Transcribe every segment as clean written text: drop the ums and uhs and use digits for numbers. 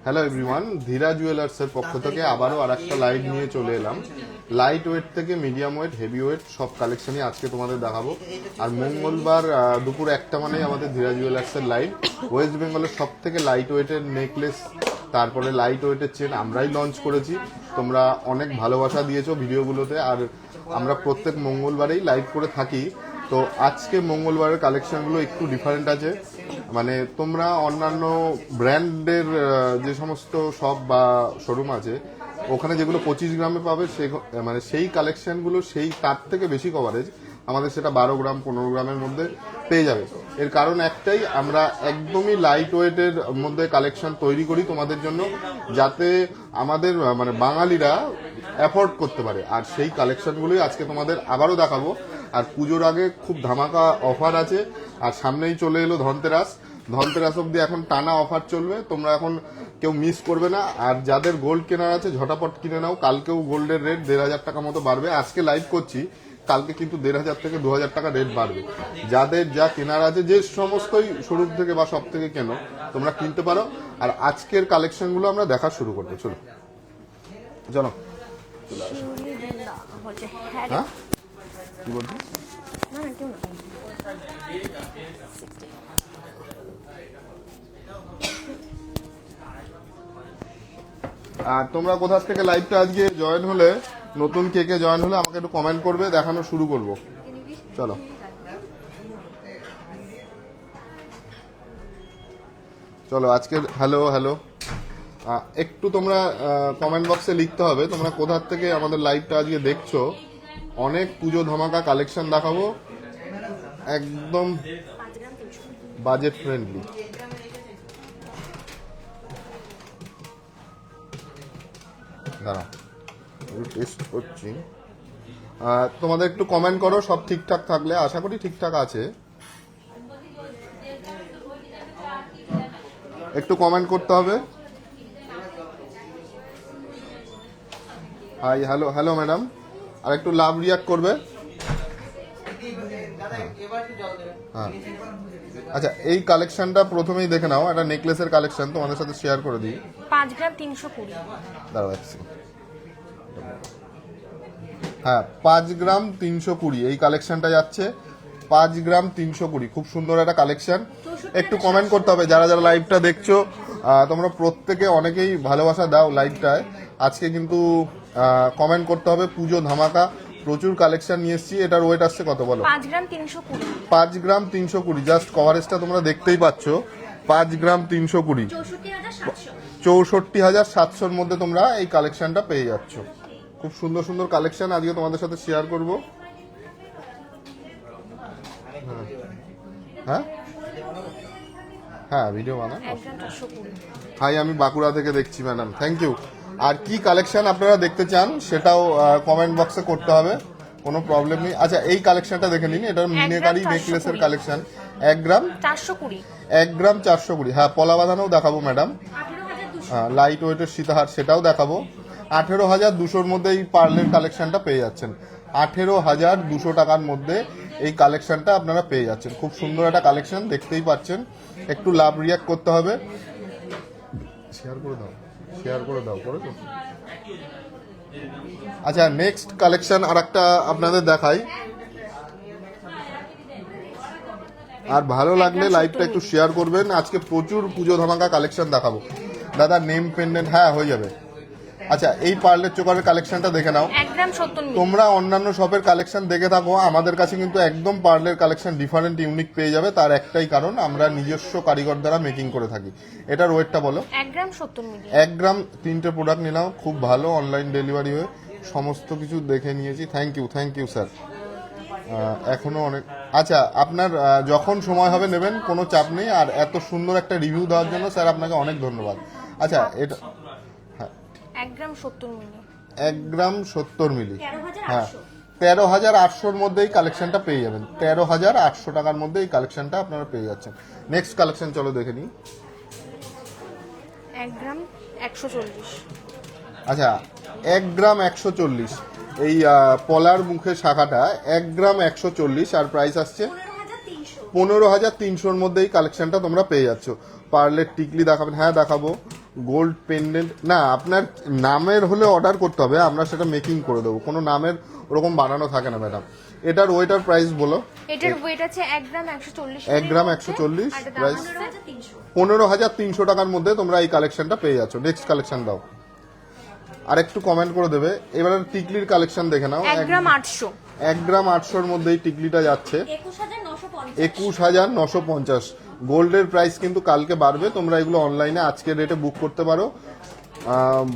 Hello everyone, ধীরা জুয়েলার্সের পক্ষ থেকে আবারও আরেকটা লাইট নিয়ে চলে এলাম। লাইট ওয়েট থেকে মিডিয়াম ওয়েট, হেভি ওয়েট সব কালেকশনই আজকে তোমাদের দেখাবো। আর মঙ্গলবার দুপুর 1টা মানেই আমাদের ধীরা জুয়েলার্সের লাইভ। ওয়েস্ট বেঙ্গলের সব থেকে লাইট ওয়েটের নেকলেস, তারপরে লাইট ওয়েটের চেন আমরাই লঞ্চ করেছি। তোমরা অনেক ভালোবাসা দিয়েছো ভিডিওগুলোতে, আর আমরা প্রত্যেক মঙ্গলবারেই লাইভ করে থাকি। তো আজকে মঙ্গলবারের কালেকশনগুলো একটু ডিফারেন্ট আছে। মানে তোমরা অন্যান্য ব্র্যান্ডের যে সমস্ত শপ বা শোরুম আছে ওখানে যেগুলো 25 গ্রামে পাবে, মানে সেই কালেকশনগুলো সেই তার থেকে বেশি কভারেজ আমাদের সেটা 12 গ্রাম 15 গ্রামের মধ্যে পেয়ে যাবে। এর কারণ একটাই, আমরা একদমই লাইট ওয়েটের মধ্যে কালেকশন তৈরি করি তোমাদের জন্য, যাতে আমাদের মানে বাঙালিরা অ্যাফোর্ড করতে পারে। আর সেই কালেকশনগুলোই আজকে তোমাদের আবারও দেখাবো। আর পুজোর আগে খুব ধামাকা অফার আছে, আর সামনেই চলে এলো ধনতেরাস। ধনতেরাস অব্দি এখন টানা অফার চলবে, তোমরা এখন কেউ মিস করবে না। আর যাদের গোল্ড কেনার আছে ঝটাপট কিনে নাও, কালকেও গোল্ডের রেট 1,500 টাকা মতো বাড়বে। আজকে লাইভ করছি, কালকে কিন্তু 1,500 থেকে 2,000 টাকা রেট বাড়বে। যাদের যা কেনার আছে, যে সমস্তই শোরুম থেকে বা সব থেকে কেনো, তোমরা কিনতে পারো। আর আজকের কালেকশনগুলো আমরা দেখা শুরু করতে চলো চলো। হ্যাঁ কি বলছি? আর তোমরা কোথা থেকে লাইভটা আজকে জয়েন হলে, নতুন কে কে জয়েন হলে আমাকে একটু কমেন্ট করবে, দেখানো শুরু করব। চলো চলো আজকে হ্যালো হ্যালো একটু তোমরা কমেন্ট বক্সে লিখতে হবে তোমরা কোথা থেকে আমাদের লাইভটা আজকে দেখছো। অনেক পুজো ধামাকা কালেকশন দেখাবো, একদম বাজেট ফ্রেন্ডলি। দাঁড়াও টেস্ট করছি, তোমাদের একটু কমেন্ট করো সব ঠিকঠাক থাকলে। আশা করি ঠিকঠাক আছে, একটু কমেন্ট করতে হবে। হাই হ্যালো হ্যালো ম্যাডাম, আর একটু লাভ রিয়াক্ট করবে। হ্যাঁ আচ্ছা, এই কালেকশনটা প্রথমেই দেখে নাও, একটা নেকলেসের কালেকশন তোমাদের সাথে শেয়ার করে দিই। 5 গ্রাম 320। দাঁড়াও হ্যাঁ 5 গ্রাম 320 এই কালেকশনটা যাচ্ছে। 5 গ্রাম 320 খুব সুন্দর একটা কালেকশন। একটু কমেন্ট করতে হবে যারা যারা লাইভটা দেখছো। তোমরা প্রত্যেকে অনেকেই ভালোবাসা দাও লাইভটায়। আজকে কিন্তু কমেন্ট করতে হবে। পুজো ধামাকা প্রচুর কালেকশন নিয়ে এসেছি। এটার ওয়েট আসছে কত বলো? 5 গ্রাম 320। 5 গ্রাম 320, জাস্ট কভারেজটা তোমরা দেখতেই পাচ্ছ। 5 গ্রাম 320, 64,700-র মধ্যে তোমরা এই কালেকশনটা পেয়ে যাচ্ছ। খুব সুন্দর সুন্দর কালেকশন আজকে তোমাদের সাথে শেয়ার করব। হ্যাঁ হ্যাঁ ভিডিও বানা। হাই, আমি বাঁকুড়া থেকে দেখছি ম্যাডাম, থ্যাংক ইউ। আর কি কালেকশন আপনারা দেখতে চান সেটাও কমেন্ট বক্সে করতে হবে, কোনো প্রবলেম নেই। আচ্ছা এই কালেকশনটা দেখে নিন, এটা মিনেকারি নেকলেসের কালেকশন। 1 গ্রাম 420। 1 গ্রাম 420। হ্যাঁ পলা বাঁধানোও দেখাবো ম্যাডাম। লাইট ওয়েটের সীতাহার সেটাও দেখাবো। 18,200-র মধ্যে এই পার্লের কালেকশনটা পেয়ে যাচ্ছেন। 18,200 টাকার মধ্যে এই কালেকশনটা আপনারা পেয়ে যাচ্ছেন। খুব সুন্দর একটা কালেকশন, দেখতেই পাচ্ছেন। একটু লাভ রিয়াক্ট করতে হবে। শেয়ার করে দাও, শেয়ার করে দাও, করেছো? আচ্ছা নেক্সট কালেকশন আর একটা আপনাদের দেখাই। আর ভালো লাগলে লাইভটা একটু শেয়ার করবেন। আজকে প্রচুর পুজো ধামাকা কালেকশন দেখাবো। দাদা নেম পেন্ডেন্ট, হ্যাঁ হয়ে যাবে। আচ্ছা এই পার্লের চোকারের কালেকশনটা দেখে নাও। 1 গ্রাম 70। তোমরা অন্যান্য শপের কালেকশন দেখে থাকো, আমাদের কাছে কিন্তু একদম পার্লের কালেকশন ডিফারেন্ট ইউনিক পেয়ে যাবে। তার একটাই কারণ, আমরা নিজস্ব কারিগর দ্বারা মেকিং করে থাকি। এটার ওয়েটটা বলো? 1 গ্রাম 70 মিলি। 1 গ্রাম 3টে প্রোডাক্ট নিলাম, খুব ভালো অনলাইন ডেলিভারি হয়ে সমস্ত কিছু দেখে নিয়েছি। Thank you sir. এখনো অনেক। আচ্ছা আপনার যখন সময় হবে নেবেন, কোনো চাপ নেই। আর এত সুন্দর একটা রিভিউ দেওয়ার জন্য স্যার আপনাকে অনেক ধন্যবাদ। আচ্ছা এটা 1 গ্রাম 70 মিলি। 1 গ্রাম 70 মিলি। হ্যাঁ 13,800-র মধ্যে এই কালেকশনটা পেয়ে যাবেন। 13,800 টাকার মধ্যে এই কালেকশনটা আপনারা পেয়ে যাচ্ছেন। নেক্সট কালেকশন চলো দেখে নিই। 1 গ্রাম 140। আচ্ছা 1 গ্রাম 140, এই পলার মুখে শাখাটা 1 গ্রাম 140, আর প্রাইস আসছে 15,300-র মধ্যে এই কালেকশনটা তোমরা পেয়ে যাচ্ছ। পার্লের টিকলি দেখাবেন? হ্যাঁ দেখাবো। গোল্ড পেন্ডেন্ট না, আপনার নামের হলে অর্ডার করতে হবে, আমরা সেটা মেকিং করে দেবো, কোনো নামের ওরকম বানানো থাকে না ম্যাডাম। এটার ওয়েটার প্রাইস বলো। এটার ওয়েট আছে 1 গ্রাম 140, 1 গ্রাম 140, প্রাইস 15,300 টাকার মধ্যে তোমরা এই কালেকশনটা পেয়ে যাচ্ছ। নেক্সট কালেকশন দাও, আর একটু কমেন্ট করে দেবে। এবার টিকলির কালেকশন দেখে নাও। 1 গ্রাম 800, 1 গ্রাম 800-র মধ্যে এই টিকলিটা যাচ্ছে 21,950। গোল্ডের প্রাইস কিন্তু কালকে বাড়বে, তোমরা এগুলো অনলাইনে আজকের রেটে বুক করতে পারো।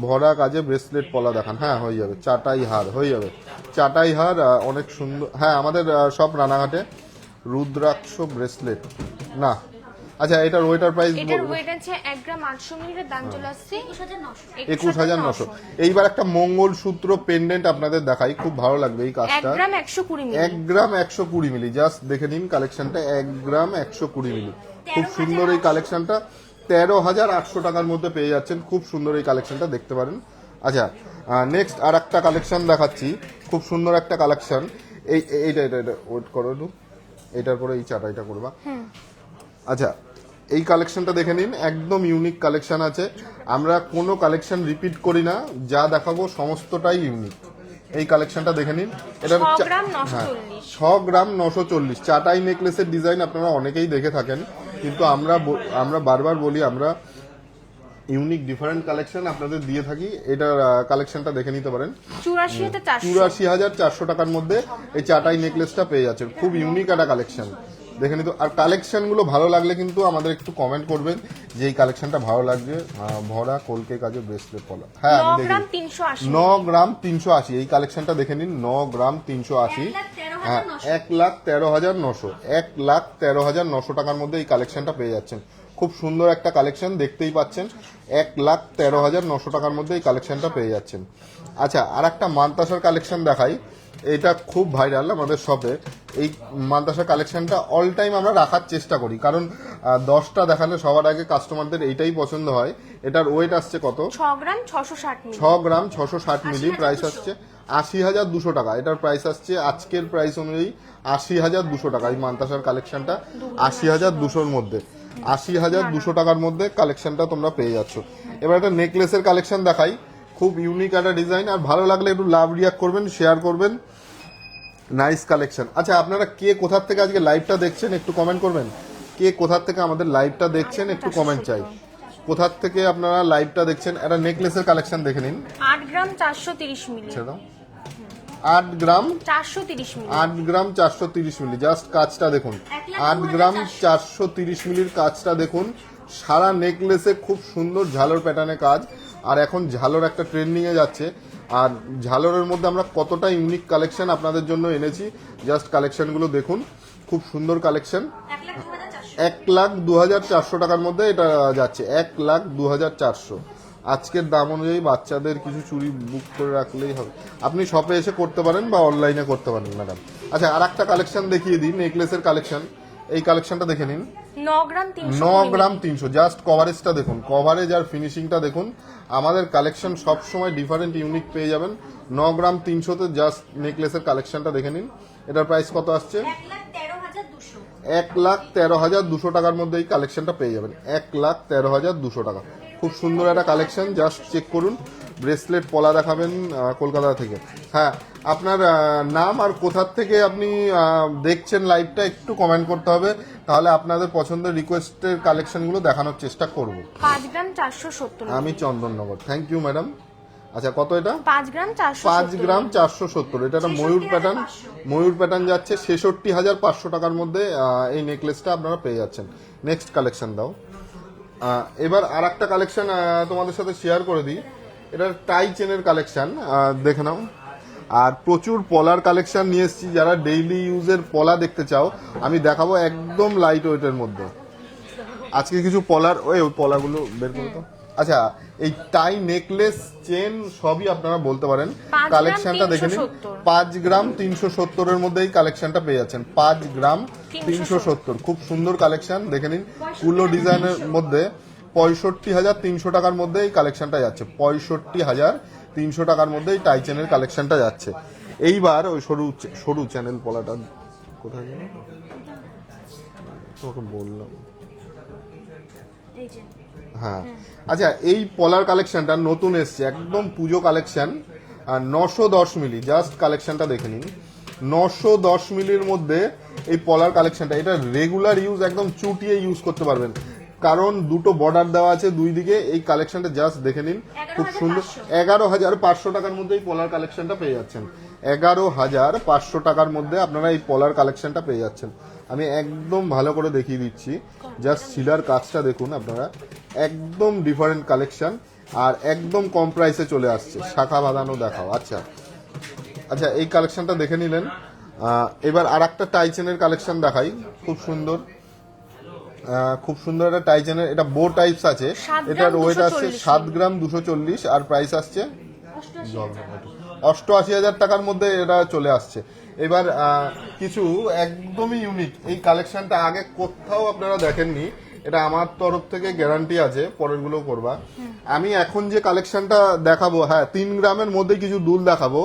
ভরা কাজে ব্রেসলেট পলা দেখান। হ্যাঁ হয়ে যাবে। চাটাই হার হয়ে যাবে। চাটাই হার অনেক সুন্দর। হ্যাঁ আমাদের সব রানাঘাটে। রুদ্রাক্ষ ব্রেসলেট না, আচ্ছা এটার ওয়েটার প্রাইস এটার ওয়েট আছে 1 গ্রাম 800 মিলির দাম চলে আসছে 21,900। এইবার একটা মঙ্গল সূত্র পেন্ডেন্ট আপনাদের দেখাই, খুব ভালো লাগবে এই 1 কাজটা। গ্রাম 120 মিলি, 1 গ্রাম 120 মিলি, জাস্ট দেখে নিন কালেকশনটা। 1 গ্রাম 120 মিলি, খুব সুন্দর এই কালেকশনটা। 13,800 টাকার মধ্যে পেয়ে যাচ্ছেন। খুব সুন্দর এই কালেকশনটা, দেখতে পারেন। আচ্ছা নেক্সট আর একটা কালেকশন দেখাচ্ছি, খুব সুন্দর একটা কালেকশন। এইটা ওয়েট করো একটু, এটার পরে এই চাটাইটা করবা। আচ্ছা এই কালেকশনটা দেখে নিন, একদম ইউনিক কালেকশন আছে। আমরা কোনো কালেকশন রিপিট করি না, যা দেখাবো সমস্তটাই ইউনিক। এই কালেকশনটা দেখে নিন। এটা 6 গ্রাম 940, 6 গ্রাম 940 চাটাই নেকলেসের ডিজাইন আপনারা অনেকেই দেখে থাকেন, কিন্তু আমরা বারবার বলি আমরা ইউনিক ডিফারেন্ট কালেকশন আপনাদের দিয়ে থাকি। এটার কালেকশনটা দেখে নিতে পারেন। 84,400 টাকার মধ্যে এই চাটাই নেকলেসটা পেয়ে যাচ্ছেন। খুব ইউনিক একটা কালেকশন, দেখে নিতে। আর কালেকশনগুলো ভালো লাগলে কিন্তু আমাদের একটু কমেন্ট করবেন যে এই কালেকশনটা ভালো লাগছে। ভরা কলকে কাজে ব্রেসলেট পলা। হ্যাঁ 9 গ্রাম 380, 9 গ্রাম 380 এই কালেকশনটা দেখে নিন। 9 গ্রাম 380, হ্যাঁ 1,13,900, 1,13,900 টাকার মধ্যে এই কালেকশনটা পেয়ে যাচ্ছেন। খুব সুন্দর একটা কালেকশন, দেখতেই পাচ্ছেন। 1,13,900 টাকার মধ্যে এই কালেকশনটা পেয়ে যাচ্ছেন। আচ্ছা আর একটা মানতাসার কালেকশন দেখাই, এটা খুব ভাইরাল আমাদের শপে। এই মানতাসা কালেকশনটা অল টাইম আমরা রাখার চেষ্টা করি, কারণ 10টা দেখালে সবার আগে কাস্টমারদের এইটাই পছন্দ হয়। এটার ওয়েট আসছে কত? 6 গ্রাম 660 মিলি, 6 গ্রাম 660 মিলি, প্রাইস আসছে 80,200 টাকা। এটার প্রাইস আসছে আজকের প্রাইস অনুযায়ী 80,200 টাকা। এই মানতাসার কালেকশনটা 80,200-র মধ্যে, 80,200 টাকার মধ্যে কালেকশনটা তোমরা পেয়ে যাচ্ছ। এবার একটা নেকলেসের কালেকশন দেখাই, খুব ইউনিক একটা ডিজাইন। আর ভালো লাগলে একটু লাভ রিয়াক্ট করবেন, শেয়ার করবেন। Nice collection. আচ্ছা আপনারা কে কোথা থেকে আজকে লাইভটা দেখছেন একটু কমেন্ট করবেন। কে কোথা থেকে আমাদের লাইভটা দেখছেন একটু কমেন্ট চাই। কোথা থেকে আপনারা লাইভটা দেখছেন। একটা নেকলেসের কালেকশন দেখে নিন। 8 গ্রাম 430 মিলি, 8 গ্রাম 430 মিলি, 8 গ্রাম 430 মিলি, জাস্ট কাজটা দেখুন। 8 গ্রাম 430 মিলির কাজটা দেখুন। সারা নেকলেসে খুব সুন্দর ঝালর প্যাটার্নে কাজ। আর এখন ঝালর একটা ট্রেন্ডিং এ যাচ্ছে। আর ঝালরের মধ্যে আমরা কতটা ইউনিক কালেকশন আপনাদের জন্য এনেছি, জাস্ট কালেকশনগুলো দেখুন। খুব সুন্দর কালেকশন। 1,02,400 টাকার মধ্যে এটা যাচ্ছে। 1,02,400 আজকের দাম অনুযায়ী। বাচ্চাদের কিছু চুড়ি বুক করে রাখলেই হবে। আপনি শপে এসে করতে পারেন বা অনলাইনে করতে পারেন ম্যাডাম। আচ্ছা আর একটা কালেকশন দেখিয়ে দিই, নেকলেসের কালেকশন। এই কালেকশনটা দেখে নিন। 9 গ্রাম 300, 9 গ্রাম 300, জাস্ট কভারেজটা দেখুন, কভারেজ আর ফিনিশিংটা দেখুন। আমাদের কালেকশন সব সময় ডিফারেন্ট ইউনিক পেয়ে যাবেন। 9 গ্রাম 300-তে জাস্ট নেকলেসের কালেকশনটা দেখে নিন। এটার প্রাইস কত আসছে? 1,13,200 টাকার মধ্যে এই কালেকশনটা পেয়ে যাবেন। 1,13,200 টাকা। খুব সুন্দর একটা কালেকশন, জাস্ট চেক করুন। ব্রেসলেট পলা দেখাবেন কলকাতা থেকে। হ্যাঁ আপনার নাম আর কোথার থেকে আপনি দেখছেন লাইভটা একটু কমেন্ট করতে হবে, তাহলে আপনাদের পছন্দের রিকোয়েস্টের কালেকশনগুলো দেখানোর চেষ্টা করব। 5 গ্রাম 470, আমি চন্দননগর। Thank you madam. আচ্ছা কত এটা? 5 গ্রাম 470, 5 গ্রাম 470। এটা একটা ময়ূর প্যাটার্ন যাচ্ছে 66,500 টাকার মধ্যে। এই নেকলেসটা আপনারা পেয়ে যাচ্ছেন। নেক্সট কালেকশন দাও। এবার আর একটা কালেকশন তোমাদের সাথে শেয়ার করে দিই। এটা টাই চেনের কালেকশন, দেখে নাও। আর প্রচুর পলার কালেকশন নিয়ে এসেছি। যারা ডেইলি ইউজের পলা দেখতে চাও, আমি দেখাবো একদম লাইট ওয়েটের মধ্যে। আজকে কিছু পলার ওই পলাগুলো বের করে তো। আচ্ছা এই টাই নেকলেস চেন সবই আপনারা বলতে পারেন। কালেকশনটা দেখে নিন। 5 গ্রাম 370-এর মধ্যে এই কালেকশনটা পেয়ে যাচ্ছেন। 5 গ্রাম 370, খুব সুন্দর কালেকশন, দেখে নিন। কুলো ডিজাইনের মধ্যে 65,300 টাকার মধ্যে এই কালেকশনটা যাচ্ছে। 65,300 টাকার মধ্যে এই টাই চেনের কালেকশনটা যাচ্ছে। এইবার ওই সরু চ্যানেল পলাটা কোথায় গেল তোমাকে বললাম। হ্যাঁ আচ্ছা, এই পলার কালেকশনটা নতুন এসছে, একদম পুজো কালেকশন, আর 910 মিলি, জাস্ট কালেকশনটা দেখে নিন। 910 মিলির মধ্যে এই পলার কালেকশনটা, এটা রেগুলার ইউজ, একদম চুটিয়ে ইউজ করতে পারবেন, কারণ দুটো বর্ডার দেওয়া আছে দুই দিকে। এই কালেকশনটা জাস্ট দেখে নিন, খুব সুন্দর। 11,500 টাকার মধ্যে এই পলার কালেকশনটা পেয়ে যাচ্ছেন। 11,500 টাকার মধ্যে আপনারা এই পলার কালেকশনটা পেয়ে যাচ্ছেন। আমি একদম ভালো করে দেখিয়ে দিচ্ছি, জাস্ট শিলার কাজটা দেখুন আপনারা, একদম ডিফারেন্ট কালেকশন, আর একদম কম প্রাইসে চলে আসছে। শাখা বাঁধানো দেখাও। আচ্ছা আচ্ছা, এই কালেকশনটা দেখে নিলেন। এবার আর একটা টাইচেনের কালেকশন দেখাই, খুব সুন্দর, খুব সুন্দর একটা টাইচেনের, এটা বো টাইপস আছে, 7 গ্রাম এটার ওয়েট আসছে 240 7 গ্রাম 240, আর প্রাইস আসছে 88,000 টাকার মধ্যে এটা চলে আসছে। এবার কিছু একদমই ইউনিক, এই কালেকশনটা আগে কোথাও আপনারা দেখেননি, এটা আমার তরফ থেকে গ্যারান্টি আছে, পরের গুলো করবা। আমি এখন যে কালেকশনটা দেখাবো, হ্যাঁ 3 গ্রামের মধ্যে কিছু দুল দেখাবো,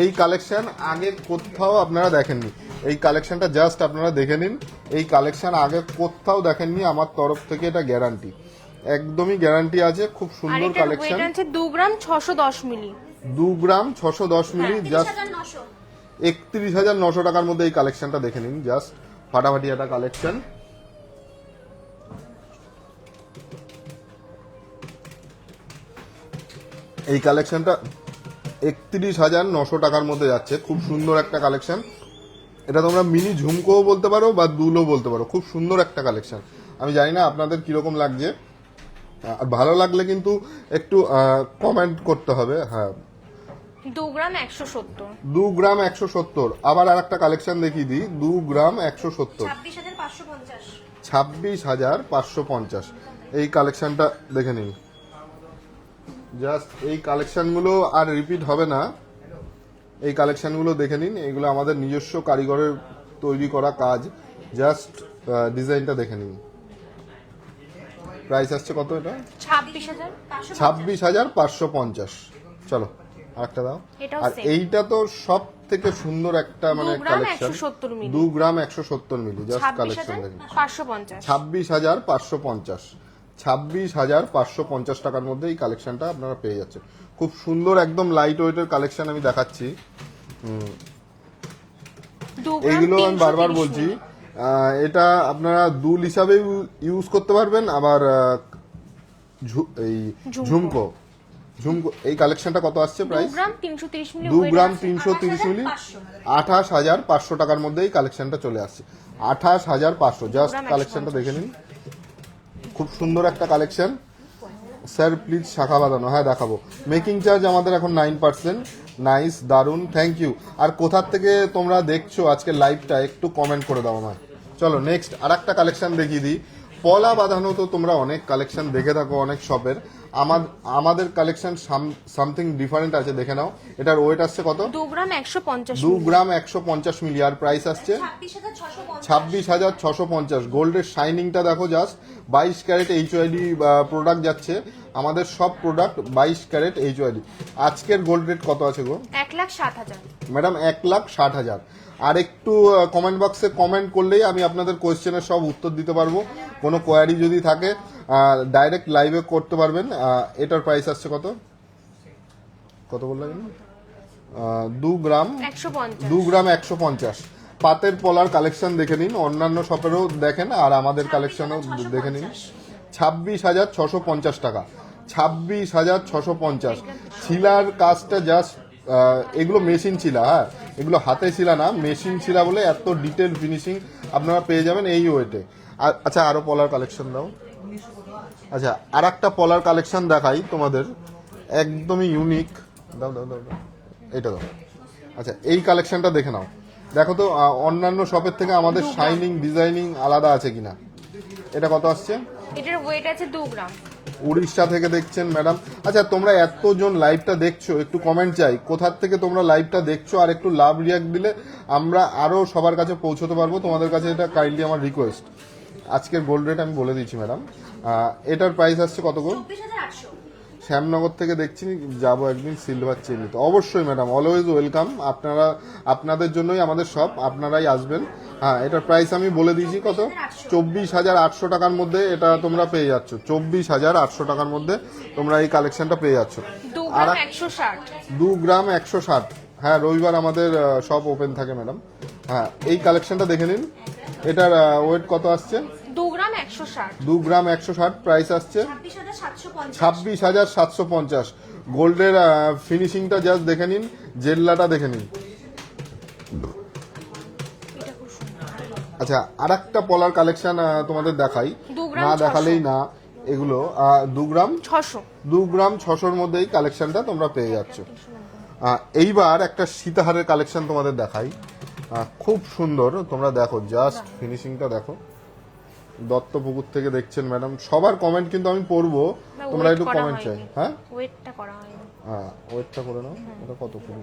এই কালেকশন আগে কোথাও আপনারা দেখেননি। এই কালেকশনটা জাস্ট আপনারা দেখে নিন, এই কালেকশন আগে কোথাও দেখেননি, আমার তরফ থেকে এটা গ্যারান্টি, একদমই গ্যারান্টি আছে। খুব আর সুন্দর এটার কালেকশন, ওয়েট আছে 2 গ্রাম 610 মিলি। 2 গ্রাম 610 মিলি, জাস্ট 31,900 টাকার মধ্যে এই কালেকশনটা দেখে নিন, জাস্ট ফাটাফাটি একটা কালেকশন। এই কালেকশনটা 31,900 টাকার মধ্যে যাচ্ছে, খুব সুন্দর একটা কালেকশন। এটা তোমরা মিনি ঝুমকোও বলতে পারো বা দুলও বলতে পারো, খুব সুন্দর একটা কালেকশন। আমি জানি না আপনাদের কিরকম লাগছে, আর ভালো লাগলে কিন্তু একটু কমেন্ট করতে হবে। হ্যাঁ 2 গ্রাম 170। 2 গ্রাম 170। আবার আর একটা কালেকশন দেখিয়ে দিই, 2 গ্রাম 170, 26,550। 26,550। এই কালেকশনটা দেখে নিন, জাস্ট এই কালেকশনগুলো আর রিপিট হবে না, এই কালেকশনগুলো দেখে নিন। এগুলো আমাদের নিজস্ব কারিগরের তৈরি করা কাজ, জাস্ট ডিজাইনটা দেখে নিন। প্রাইস আসছে কত এটা? 26,550। 26,550। চলো আরেকটা দাও। এটাও আর same। এইটা তো সব থেকে সুন্দর একটা মানে 2 গ্রাম কালেকশন, 170 মিলি। 2 গ্রাম 170 মিলি, জাস্ট কালেকশন দেখুন। 26,550। 26,550, 26,550 টাকার মধ্যে এই কালেকশনটা আপনারা পেয়ে যাচ্ছেন। খুব সুন্দর একদম লাইট ওয়েটের কালেকশন আমি দেখাচ্ছি। 2 গ্রাম এইগুলো আমি বারবার 330 বলছি, মিলি। এটা আপনারা দুল হিসাবে ইউজ করতে পারবেন, আবার এই ঝুমকো ঝুমকো এই কালেকশনটা কত আসছে 2 প্রাইস? গ্রাম 330 মিলি। 2 weight গ্রাম আছে 330 মিলি, 28,500 টাকার মধ্যে এই কালেকশনটা চলে আসছে। 28,500, জাস্ট কালেকশনটা দেখে নিন, খুব সুন্দর একটা কালেকশন। স্যার প্লিজ শাখা বাঁধানো, হ্যাঁ দেখাবো। মেকিং চার্জ আমাদের এখন 9%। নাইস, দারুন, থ্যাংক ইউ। আর কোথার থেকে তোমরা দেখছো আজকে লাইভটা একটু কমেন্ট করে দাও আমায়। চলো নেক্সট আর একটা কালেকশন দেখিয়ে দিই। পলা বাঁধানো তো তোমরা অনেক কালেকশন দেখে থাকো অনেক শপের, আমাদের কালেকশন সামথিং ডিফারেন্ট আছে, দেখে নাও। এটার ওয়েট আসছে কত? 2 গ্রাম 150 2 মিলি। গ্রাম 150 মিলি, আর প্রাইস আসছে 26,650। গোল্ডের শাইনিংটা দেখো, জাস্ট 22 ক্যারেট এইচওআইডি প্রোডাক্ট যাচ্ছে, আমাদের সব প্রোডাক্ট 22 ক্যারেট এইচওআইডি। আজকের গোল্ড রেট কত আছে গো? 1,60,000। ম্যাডাম 1,60,000। আর একটু কমেন্ট বক্সে কমেন্ট করলেই আমি আপনাদের কোয়েশ্চেনের সব উত্তর দিতে পারবো। কোনো কোয়ারি যদি থাকে ডাইরেক্ট লাইভে করতে পারবেন। এটার প্রাইস আসছে কত কত বললেন? 2 গ্রাম 150। 2 গ্রাম 150। পাতের পলার কালেকশন দেখে নিন, অন্যান্য শপেরও দেখেন আর আমাদের কালেকশনও দেখে নিন। 26,650 টাকা, 26,650। শিলার কাজটা জাস্ট, এগুলো মেশিন ছিলা, হ্যাঁ এগুলো হাতে ছিলা না, মেশিন ছিলা বলে এত ডিটেল ফিনিশিং আপনারা পেয়ে যাবেন এই ওয়েটে। আচ্ছা আরো পলার কালেকশন দাও। আচ্ছা আর একটা পলার কালেকশন দেখাই তোমাদের, একদমই ইউনিক। দাও দাও দাও দাও, এটা দাও। আচ্ছা এই কালেকশনটা দেখে নাও, দেখো তো অন্যান্য শপের থেকে আমাদের শাইনিং ডিজাইনিং আলাদা আছে কিনা। এটা কত আসছে? এটার ওয়েট আছে 2 গ্রাম। উড়িষ্যা থেকে দেখছেন ম্যাডাম। আচ্ছা তোমরা এতজন লাইভটা দেখছো, একটু কমেন্ট চাই কোথার থেকে তোমরা লাইভটা দেখছো, আর একটু লাভ রিয়াক্ট দিলে আমরা আরো সবার কাছে পৌঁছতে পারবো। তোমাদের কাছে এটা কাইন্ডলি আমার রিকোয়েস্ট। আজকের গোল্ড রেট আমি বলে দিচ্ছি ম্যাডাম, এটার প্রাইস আসছে কত গো? শ্যামনগর থেকে দেখছি, যাবো একদিন সিলভার চেন নিতে। অবশ্যই ম্যাডাম, অলওয়েজ ওয়েলকাম। আপনাদের জন্যই আমাদের শপ, আপনারাই আসবেন। হ্যাঁ, এটার প্রাইস আমি বলে দিয়েছি কত, 24,800 টাকার মধ্যে এটা তোমরা পেয়ে যাচ্ছ। 24,800 টাকার মধ্যে তোমরা এই কালেকশনটা পেয়ে যাচ্ছ। 2 গ্রাম 160। 2 গ্রাম 160। হ্যাঁ, রবিবার আমাদের শপ ওপেন থাকে ম্যাডাম। হ্যাঁ, এই কালেকশনটা দেখে নিন। এটার ওয়েট কত আসছে? 2 গ্রাম 160। 2 গ্রাম 160। প্রাইস আসছে 26,750। গোল্ডের ফিনিশিংটা জাস্ট দেখে নিন, জেল্লাটা দেখে নিন। এটা খুব সুন্দর। আচ্ছা, আরেকটা পলার কালেকশন তোমাদের দেখাই, 2 গ্রাম না 600 দেখালেই না। এগুলো 2 গ্রাম 600। 2 গ্রাম 600-র মধ্যে এই কালেকশনটা তোমরা পেয়ে যাচ্ছ। এইবার একটা সীতাহারের কালেকশন তোমাদের দেখাই, খুব সুন্দর। তোমরা দেখো, জাস্ট ফিনিশিংটা দেখো। দত্তপুকুর থেকে দেখছেন ম্যাডাম, সবার কমেন্ট কিন্তু আমি পড়বো, তোমরা একটু কমেন্ট চাই। হ্যাঁ, ওয়েটটা করা হয়নি। ওয়েটটা করে নাও। এটা কত করে?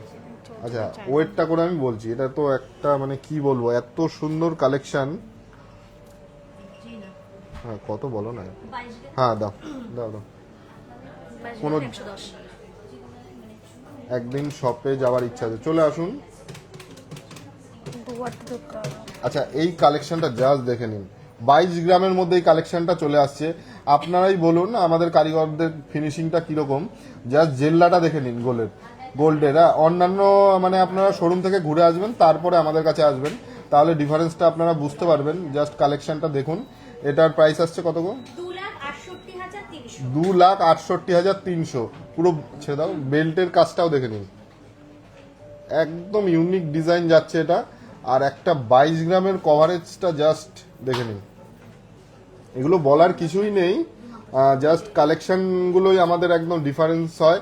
আচ্ছা, ওয়েটটা করে আমি বলছি। এটা তো একটা মানে কি বলবো, এত সুন্দর কালেকশন। হ্যাঁ, কত বলো না। হ্যাঁ, দাও দাও দাও। কোনো একদিন শপে যাওয়ার ইচ্ছা আছে, চলে আসুন। আচ্ছা, এই কালেকশনটা জাস্ট দেখে নিন। 22 গ্রামের মধ্যে এই কালেকশনটা চলে আসছে। আপনারাই বলুন আমাদের কারিগরদের ফিনিশিংটা কিরকম। জাস্ট জেল্লাটা দেখে নিন গোল্ডের। অন্যান্য মানে আপনারা শোরুম থেকে ঘুরে আসবেন, তারপরে আমাদের কাছে আসবেন, তাহলে ডিফারেন্সটা আপনারা বুঝতে পারবেন। জাস্ট কালেকশনটা দেখুন। এটার প্রাইস আসছে কত গো? 2,68,300। পুরো ছেড়ে দাও, বেল্টের কাজটাও দেখে নিন, একদম ইউনিক ডিজাইন যাচ্ছে এটা। আর একটা 22 গ্রামের কভারেজটা জাস্ট দেখে নিন। এগুলো বলার কিছুই নেই, জাস্ট কালেকশনগুলোই আমাদের একদম ডিফারেন্স হয়।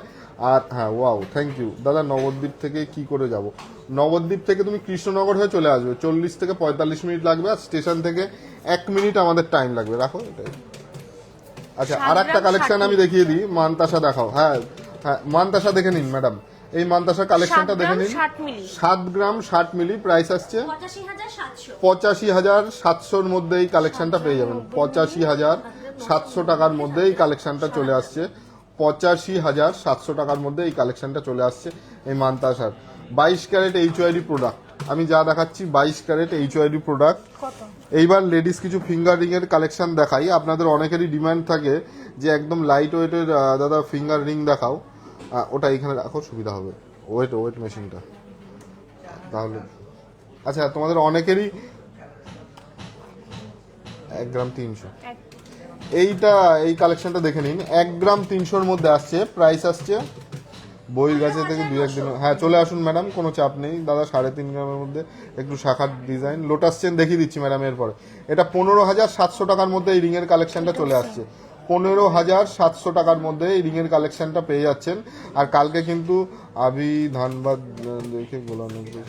আর হ্যাঁ, ওয়াও, থ্যাংক ইউ দাদা। নবদ্বীপ থেকে কি করে যাব? নবদ্বীপ থেকে তুমি কৃষ্ণনগর হয়ে চলে আসবে, 40 থেকে 45 মিনিট লাগবে। আর স্টেশন থেকে 1 মিনিট আমাদের টাইম লাগবে। রাখো এটাই। আচ্ছা, আর একটা কালেকশন আমি দেখিয়ে দিই। মানতাসা দেখাও। হ্যাঁ হ্যাঁ, মানতাসা দেখে নিন ম্যাডাম। এই মানতাসা কালেকশনটা দেখে নিন। 7 গ্রাম 60 মিলি। প্রাইস আসছে 85,700-র মধ্যে এই কালেকশনটা পেয়ে যাবেন। 85,700 টাকার মধ্যে এই কালেকশনটা চলে আসছে। 85,700 টাকার মধ্যে এই কালেকশনটা চলে আসছে এই মানতাসার। 22 ক্যারেট HYD প্রোডাক্ট আমি যা দেখাচ্ছি, 22 ক্যারেট HYD প্রোডাক্ট। এইবার লেডিস কিছু ফিঙ্গার রিং এর কালেকশন দেখাই। আপনাদের অনেকেরই ডিমান্ড থাকে যে একদম লাইট ওয়েটের দাদা ফিঙ্গার রিং দেখাও। ওটা এখানে রাখো, সুবিধা হবে। ওয়েট মেশিনটা তাহলে। আচ্ছা, তোমাদের অনেকেরই 1 গ্রাম 300। এই কালেকশনটা দেখে নিন। 1 গ্রাম 300-র মধ্যে আসছে। প্রাইস আসছে বইয়ের কাছে থেকে 2-1 দিন। হ্যাঁ, চলে আসুন ম্যাডাম, কোনো চাপ নেই দাদা। 3.5 গ্রামের মধ্যে একটু শাখার ডিজাইন। লোটাস চেন দেখিয়ে দিচ্ছি ম্যাডাম। এরপরে এটা 15,700 টাকার মধ্যে এই রিংয়ের কালেকশনটা চলে আসছে। 15,700 টাকার মধ্যে এই রিংয়ের কালেকশনটা পেয়ে যাচ্ছেন। আর কালকে কিন্তু ধানবাদ দেখে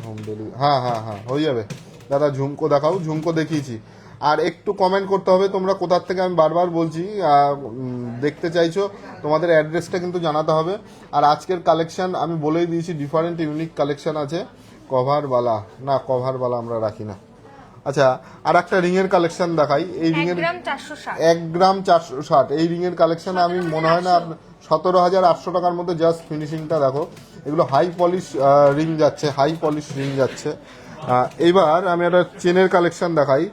হোম ডেলিভারি। হ্যাঁ হ্যাঁ হ্যাঁ, হয়ে যাবে দাদা। ঝুমকো দেখাও। ঝুমকো দেখিয়েছি। আর একটু কমেন্ট করতে হবে তোমরা কোথার থেকে, আমি বারবার বলছি দেখতে চাইছো, তোমাদের অ্যাড্রেসটা কিন্তু জানাতে হবে। আর আজকের কালেকশন আমি বলেই দিয়েছি, ডিফারেন্ট ইউনিক কালেকশন আছে। কভারওয়ালা না, কভারওয়ালা আমরা রাখি না। আচ্ছা, আর একটা রিং এর কালেকশন দেখাই। এই রিং এর 1 গ্রাম 460। এই রিং এর কালেকশন আমি মনে হয় না 17,800 টাকার মধ্যে। জাস্ট ফিনিশিংটা দেখো। এগুলো হাই পলিশ রিং যাচ্ছে, হাই পলিশ রিং যাচ্ছে। এইবার আমি একটা চেনের কালেকশন দেখাই।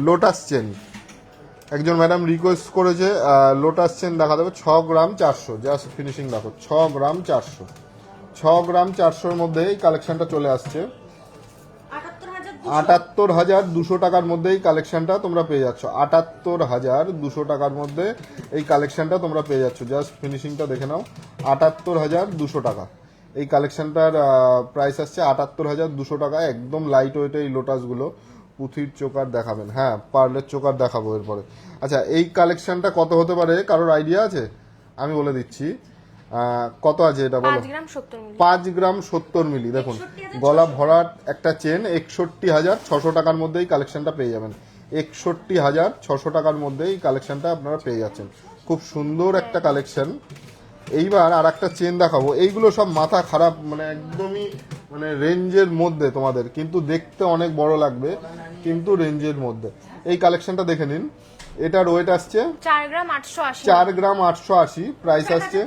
লোটাস চেন, একজন ম্যাডাম রিকোয়েস্ট করেছে লোটাস চেন দেখা দেবে। 6 গ্রাম 400। জাস্ট ফিনিশিং দেখো, 6 গ্রাম 400। 6 গ্রাম 400-র মধ্যে এই কালেকশনটা চলে আসছে। 78,200 টাকার মধ্যে এই কালেকশনটা তোমরা পেয়ে যাচ্ছ। 78,200 টাকার মধ্যে এই কালেকশনটা তোমরা পেয়ে যাচ্ছ। জাস্ট ফিনিশিংটা দেখে নাও। 78,200 টাকা এই কালেকশনটার প্রাইস আসছে। 78,200 টাকা। একদম লাইট ওয়েটে এই লোটাসগুলো। পুঁথির চোকার দেখাবেন? হ্যাঁ, পার্লের চোকার দেখাবো এরপরে। আচ্ছা, এই কালেকশনটা কত হতে পারে কারোর আইডিয়া আছে? আমি বলে দিচ্ছি। কত আছে এটা বলো? 5 গ্রাম 70 মিলি। দেখুন, গলা ভরাট একটা চেন। 61,600 টাকার মধ্যে এই কালেকশনটা পেয়ে যাবেন। 61,600 টাকার মধ্যে এই কালেকশনটা আপনারা পেয়ে যাচ্ছেন। খুব সুন্দর একটা কালেকশন। এইবার আর একটা চেন দেখাবো। এইগুলো সব মাথা খারাপ, মানে একদমই মানে রেঞ্জের মধ্যে তোমাদের, কিন্তু দেখতে অনেক বড় লাগবে, কিন্তু রেঞ্জের মধ্যে। এই কালেকশনটা দেখে নিন। এটার ওয়েট আসছে 4 গ্রাম 880। 4 গ্রাম 880। প্রাইস আসছে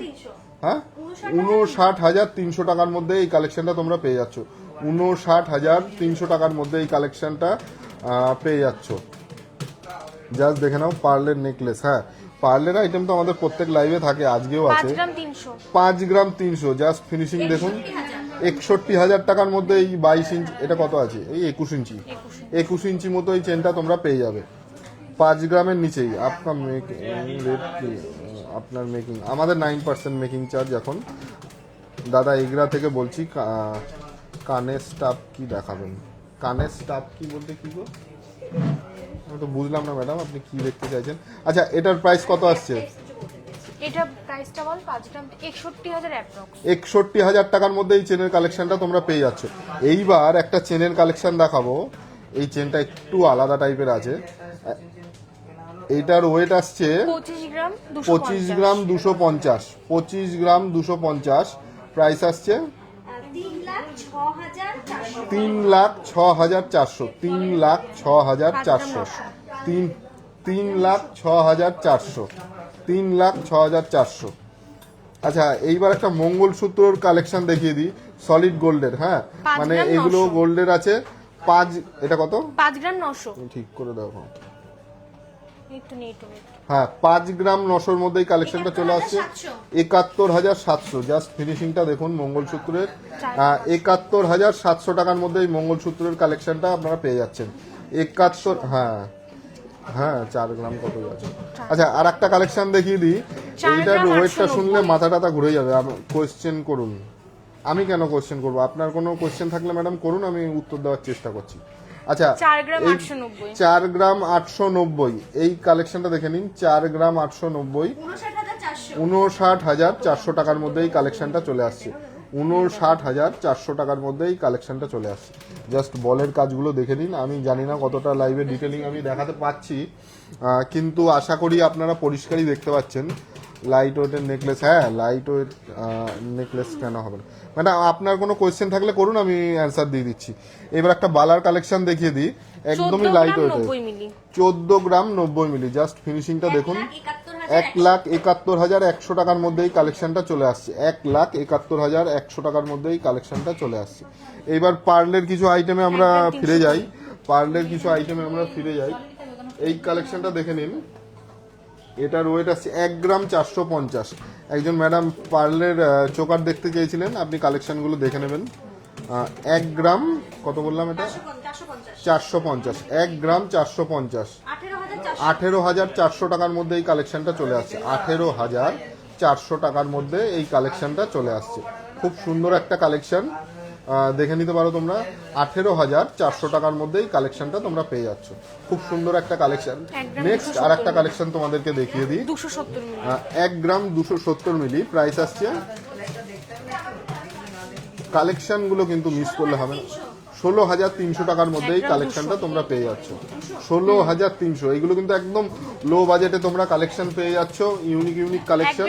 হ্যাঁ 59,300 টাকার মধ্যে এই কালেকশনটা তোমরা পেয়ে যাচ্ছ। 59,300 টাকার মধ্যে এই কালেকশনটা পেয়ে যাচ্ছ। জাস্ট দেখে নাও পার্লের নেকলেস। হ্যাঁ পার্লের আইটেম তো আমাদের প্রত্যেক লাইভে থাকে, আজকেও 5 আছে। গ্রাম 300। 5 গ্রাম 300 জাস্ট ফিনিশিং দেখুন। 61,000 টাকার মধ্যে এই 22 ইঞ্চি, এটা কত আছে এই 21 ইঞ্চি, 21 ইঞ্চি মতো এই চেনটা তোমরা পেয়ে যাবে 5 গ্রামের নিচেই। আপনার আপনার মেকিং আমাদের 9% মেকিং চার্জ এখন। দাদা এগরা থেকে বলছি, কানের স্টাফ কি দেখাবেন? কানের স্টাফ কি বলতে কি গো, আমি তো বুঝলাম না ম্যাডাম আপনি কি দেখতে চাইছেন। আচ্ছা এটার প্রাইস কত আসছে? এটা প্রাইসটা বল 5 গ্রাম 61,000 অ্যাপ্রক্স। 61,000 টাকার মধ্যে এই চেনের কালেকশনটা তোমরা পেয়ে যাচ্ছ। এইবার একটা চেনের কালেকশন দেখাবো। এই চেনটা একটু আলাদা টাইপের আছে। এইটার ওয়েট আসছে 25 গ্রাম 25 গ্রাম 250। 25 গ্রাম 250। প্রাইস আসছে 3,06,400। 3,06,400। 3,06,400। 3,06,400। আচ্ছা এইবার একটা মঙ্গলসূত্রর কালেকশন দেখিয়ে দিই, সলিড গোল্ডের। হ্যাঁ 5 মানে গ্রাম এগুলো 900 গোল্ডের আছে 5। এটা কত? 5 গ্রাম 900। ঠিক করে দাও। একটু নেট ওয়েট। হ্যাঁ 5 গ্রাম 900-র মধ্যে এই কালেকশনটা চলে আসছে 71,700। জাস্ট ফিনিশিংটা দেখুন মঙ্গলসূত্রের। 71,700 টাকার মধ্যে এই মঙ্গলসূত্রের কালেকশনটা আপনারা পেয়ে যাচ্ছেন। 71। হ্যাঁ হ্যাঁ 4 গ্রাম কত আছে। আচ্ছা আর একটা কালেকশন দেখিয়ে দিই। এইটার ওয়েটটা শুনলে মাথা টাথা ঘুরে যাবে। কোয়েশ্চেন করুন। আমি কেন কোয়েশ্চেন করবো? আপনার কোনো কোয়েশ্চেন থাকলে ম্যাডাম করুন, আমি উত্তর দেওয়ার চেষ্টা করছি। আচ্ছা 4 গ্রাম 890। 4 গ্রাম 890 এই কালেকশনটা দেখে নিন। 4 গ্রাম 890 59,400 টাকার মধ্যে এই কালেকশনটা চলে আসছে। 59,400 টাকার মধ্যে এই কালেকশনটা চলে আসছে। জাস্ট বলের কাজগুলো দেখে নিন। আমি জানি না কতটা লাইভে ডিটেলিং আমি দেখাতে পাচ্ছি, কিন্তু আশা করি আপনারা পরিষ্কারই দেখতে পাচ্ছেন। লাইট ওয়েটের নেকলেস। হ্যাঁ লাইট ওয়েট নেকলেস কেন হবে না ম্যাডাম? আপনার কোনো কোয়েশ্চেন থাকলে করুন, আমি অ্যান্সার দিয়ে দিচ্ছি। এবার একটা বালার কালেকশন দেখিয়ে দিই, একদমই লাইট ওয়েটের। 14 গ্রাম 90 মিলি। জাস্ট ফিনিশিংটা দেখুন। 1,71,100 টাকার মধ্যে এই কালেকশনটা চলে আসছে। 1,71,100 টাকার মধ্যে এই কালেকশনটা চলে আসছে। এইবার পার্লের কিছু আইটেমে আমরা ফিরে যাই। এই কালেকশনটা দেখে নিন। এটার ওয়েট আসছে 1 গ্রাম 450। একজন ম্যাডাম পার্লের চোকার দেখতে চেয়েছিলেন, আপনি কালেকশনগুলো দেখে নেবেন। 1 গ্রাম কত বললাম? এটা 450। 1 গ্রাম 450। 18,400 টাকার মধ্যে এই কালেকশনটা চলে আসছে। 18,400 টাকার মধ্যে এই কালেকশনটা চলে আসছে। খুব সুন্দর একটা কালেকশন, দেখে নিতে পারো তোমরা। 18,400 টাকার মধ্যে এই কালেকশনটা তোমরা পেয়ে যাচ্ছ। খুব সুন্দর একটা কালেকশন। নেক্সট আর একটা কালেকশন তোমাদেরকে দেখিয়ে দিই। 270 মিলি। 1 গ্রাম 270 মিলি। প্রাইস আসছে, কালেকশনগুলো কিন্তু মিস করলে হবে না, 16,300 টাকার মধ্যে এই কালেকশনটা তোমরা পেয়ে যাচ্ছ। 16,300। এইগুলো কিন্তু একদম লো বাজেটে তোমরা কালেকশন পেয়ে যাচ্ছ। ইউনিক কালেকশন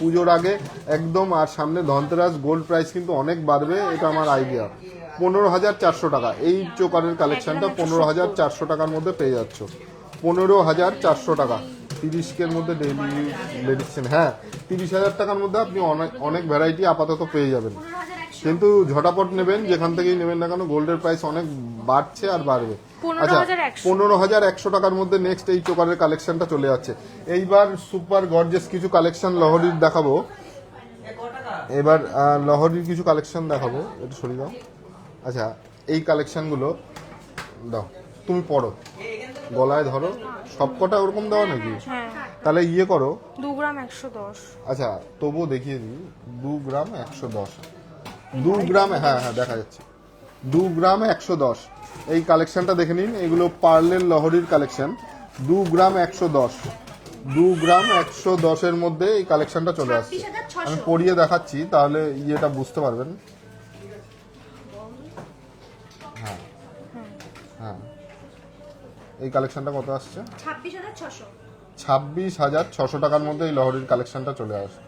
পুজোর আগে একদম। আর সামনে ধনতেরাস, গোল্ড প্রাইস কিন্তু অনেক বাড়বে, এটা আমার আইডিয়া। 15,400 টাকা এই চোকারের কালেকশনটা 15,400 টাকার মধ্যে পেয়ে যাচ্ছ। 15,400 টাকা। 30 মধ্যে ডেইলি লেডিস। হ্যাঁ 30,000 টাকার মধ্যে আপনি অনেক ভ্যারাইটি আপাতত পেয়ে যাবেন, কিন্তু ঝটাপট নেবেন, যেখান থেকেই নেবেন না কেন গোল্ডের প্রাইস অনেক বাড়ছে আর বাড়বে। আচ্ছা 15,100 টাকার মধ্যে নেক্সট এই চোকারের কালেকশনটা চলে যাচ্ছে। এইবার সুপার গর্জিয়াস কিছু কালেকশন লহরির দেখাবো। এবার লহরির কিছু কালেকশন দেখাবো। এটা সরিয়ে দাও। আচ্ছা এই কালেকশনগুলো দাও, তুমি পড়ো, গলায় ধরো। সবকটা ওরকম দেওয়া নাকি? তাহলে ইয়ে করো 2 গ্রাম 110। আচ্ছা তবুও দেখিয়ে দিই। 2 গ্রাম 110। 2 গ্রাম, হ্যাঁ হ্যাঁ দেখা যাচ্ছে। 2 গ্রাম 110 এই কালেকশনটা দেখে নিন। এগুলো পার্লের লহরির কালেকশন। 2 গ্রাম 110। 2 গ্রাম 110-এর মধ্যে এই কালেকশনটা চলে আসছে। আমি পরিয়ে দেখাচ্ছি, তাহলে ইয়েটা বুঝতে পারবেন। হ্যাঁ হ্যাঁ এই কালেকশনটা কত আসছে? 26,600 টাকার মধ্যে এই লহরির কালেকশনটা চলে আসে।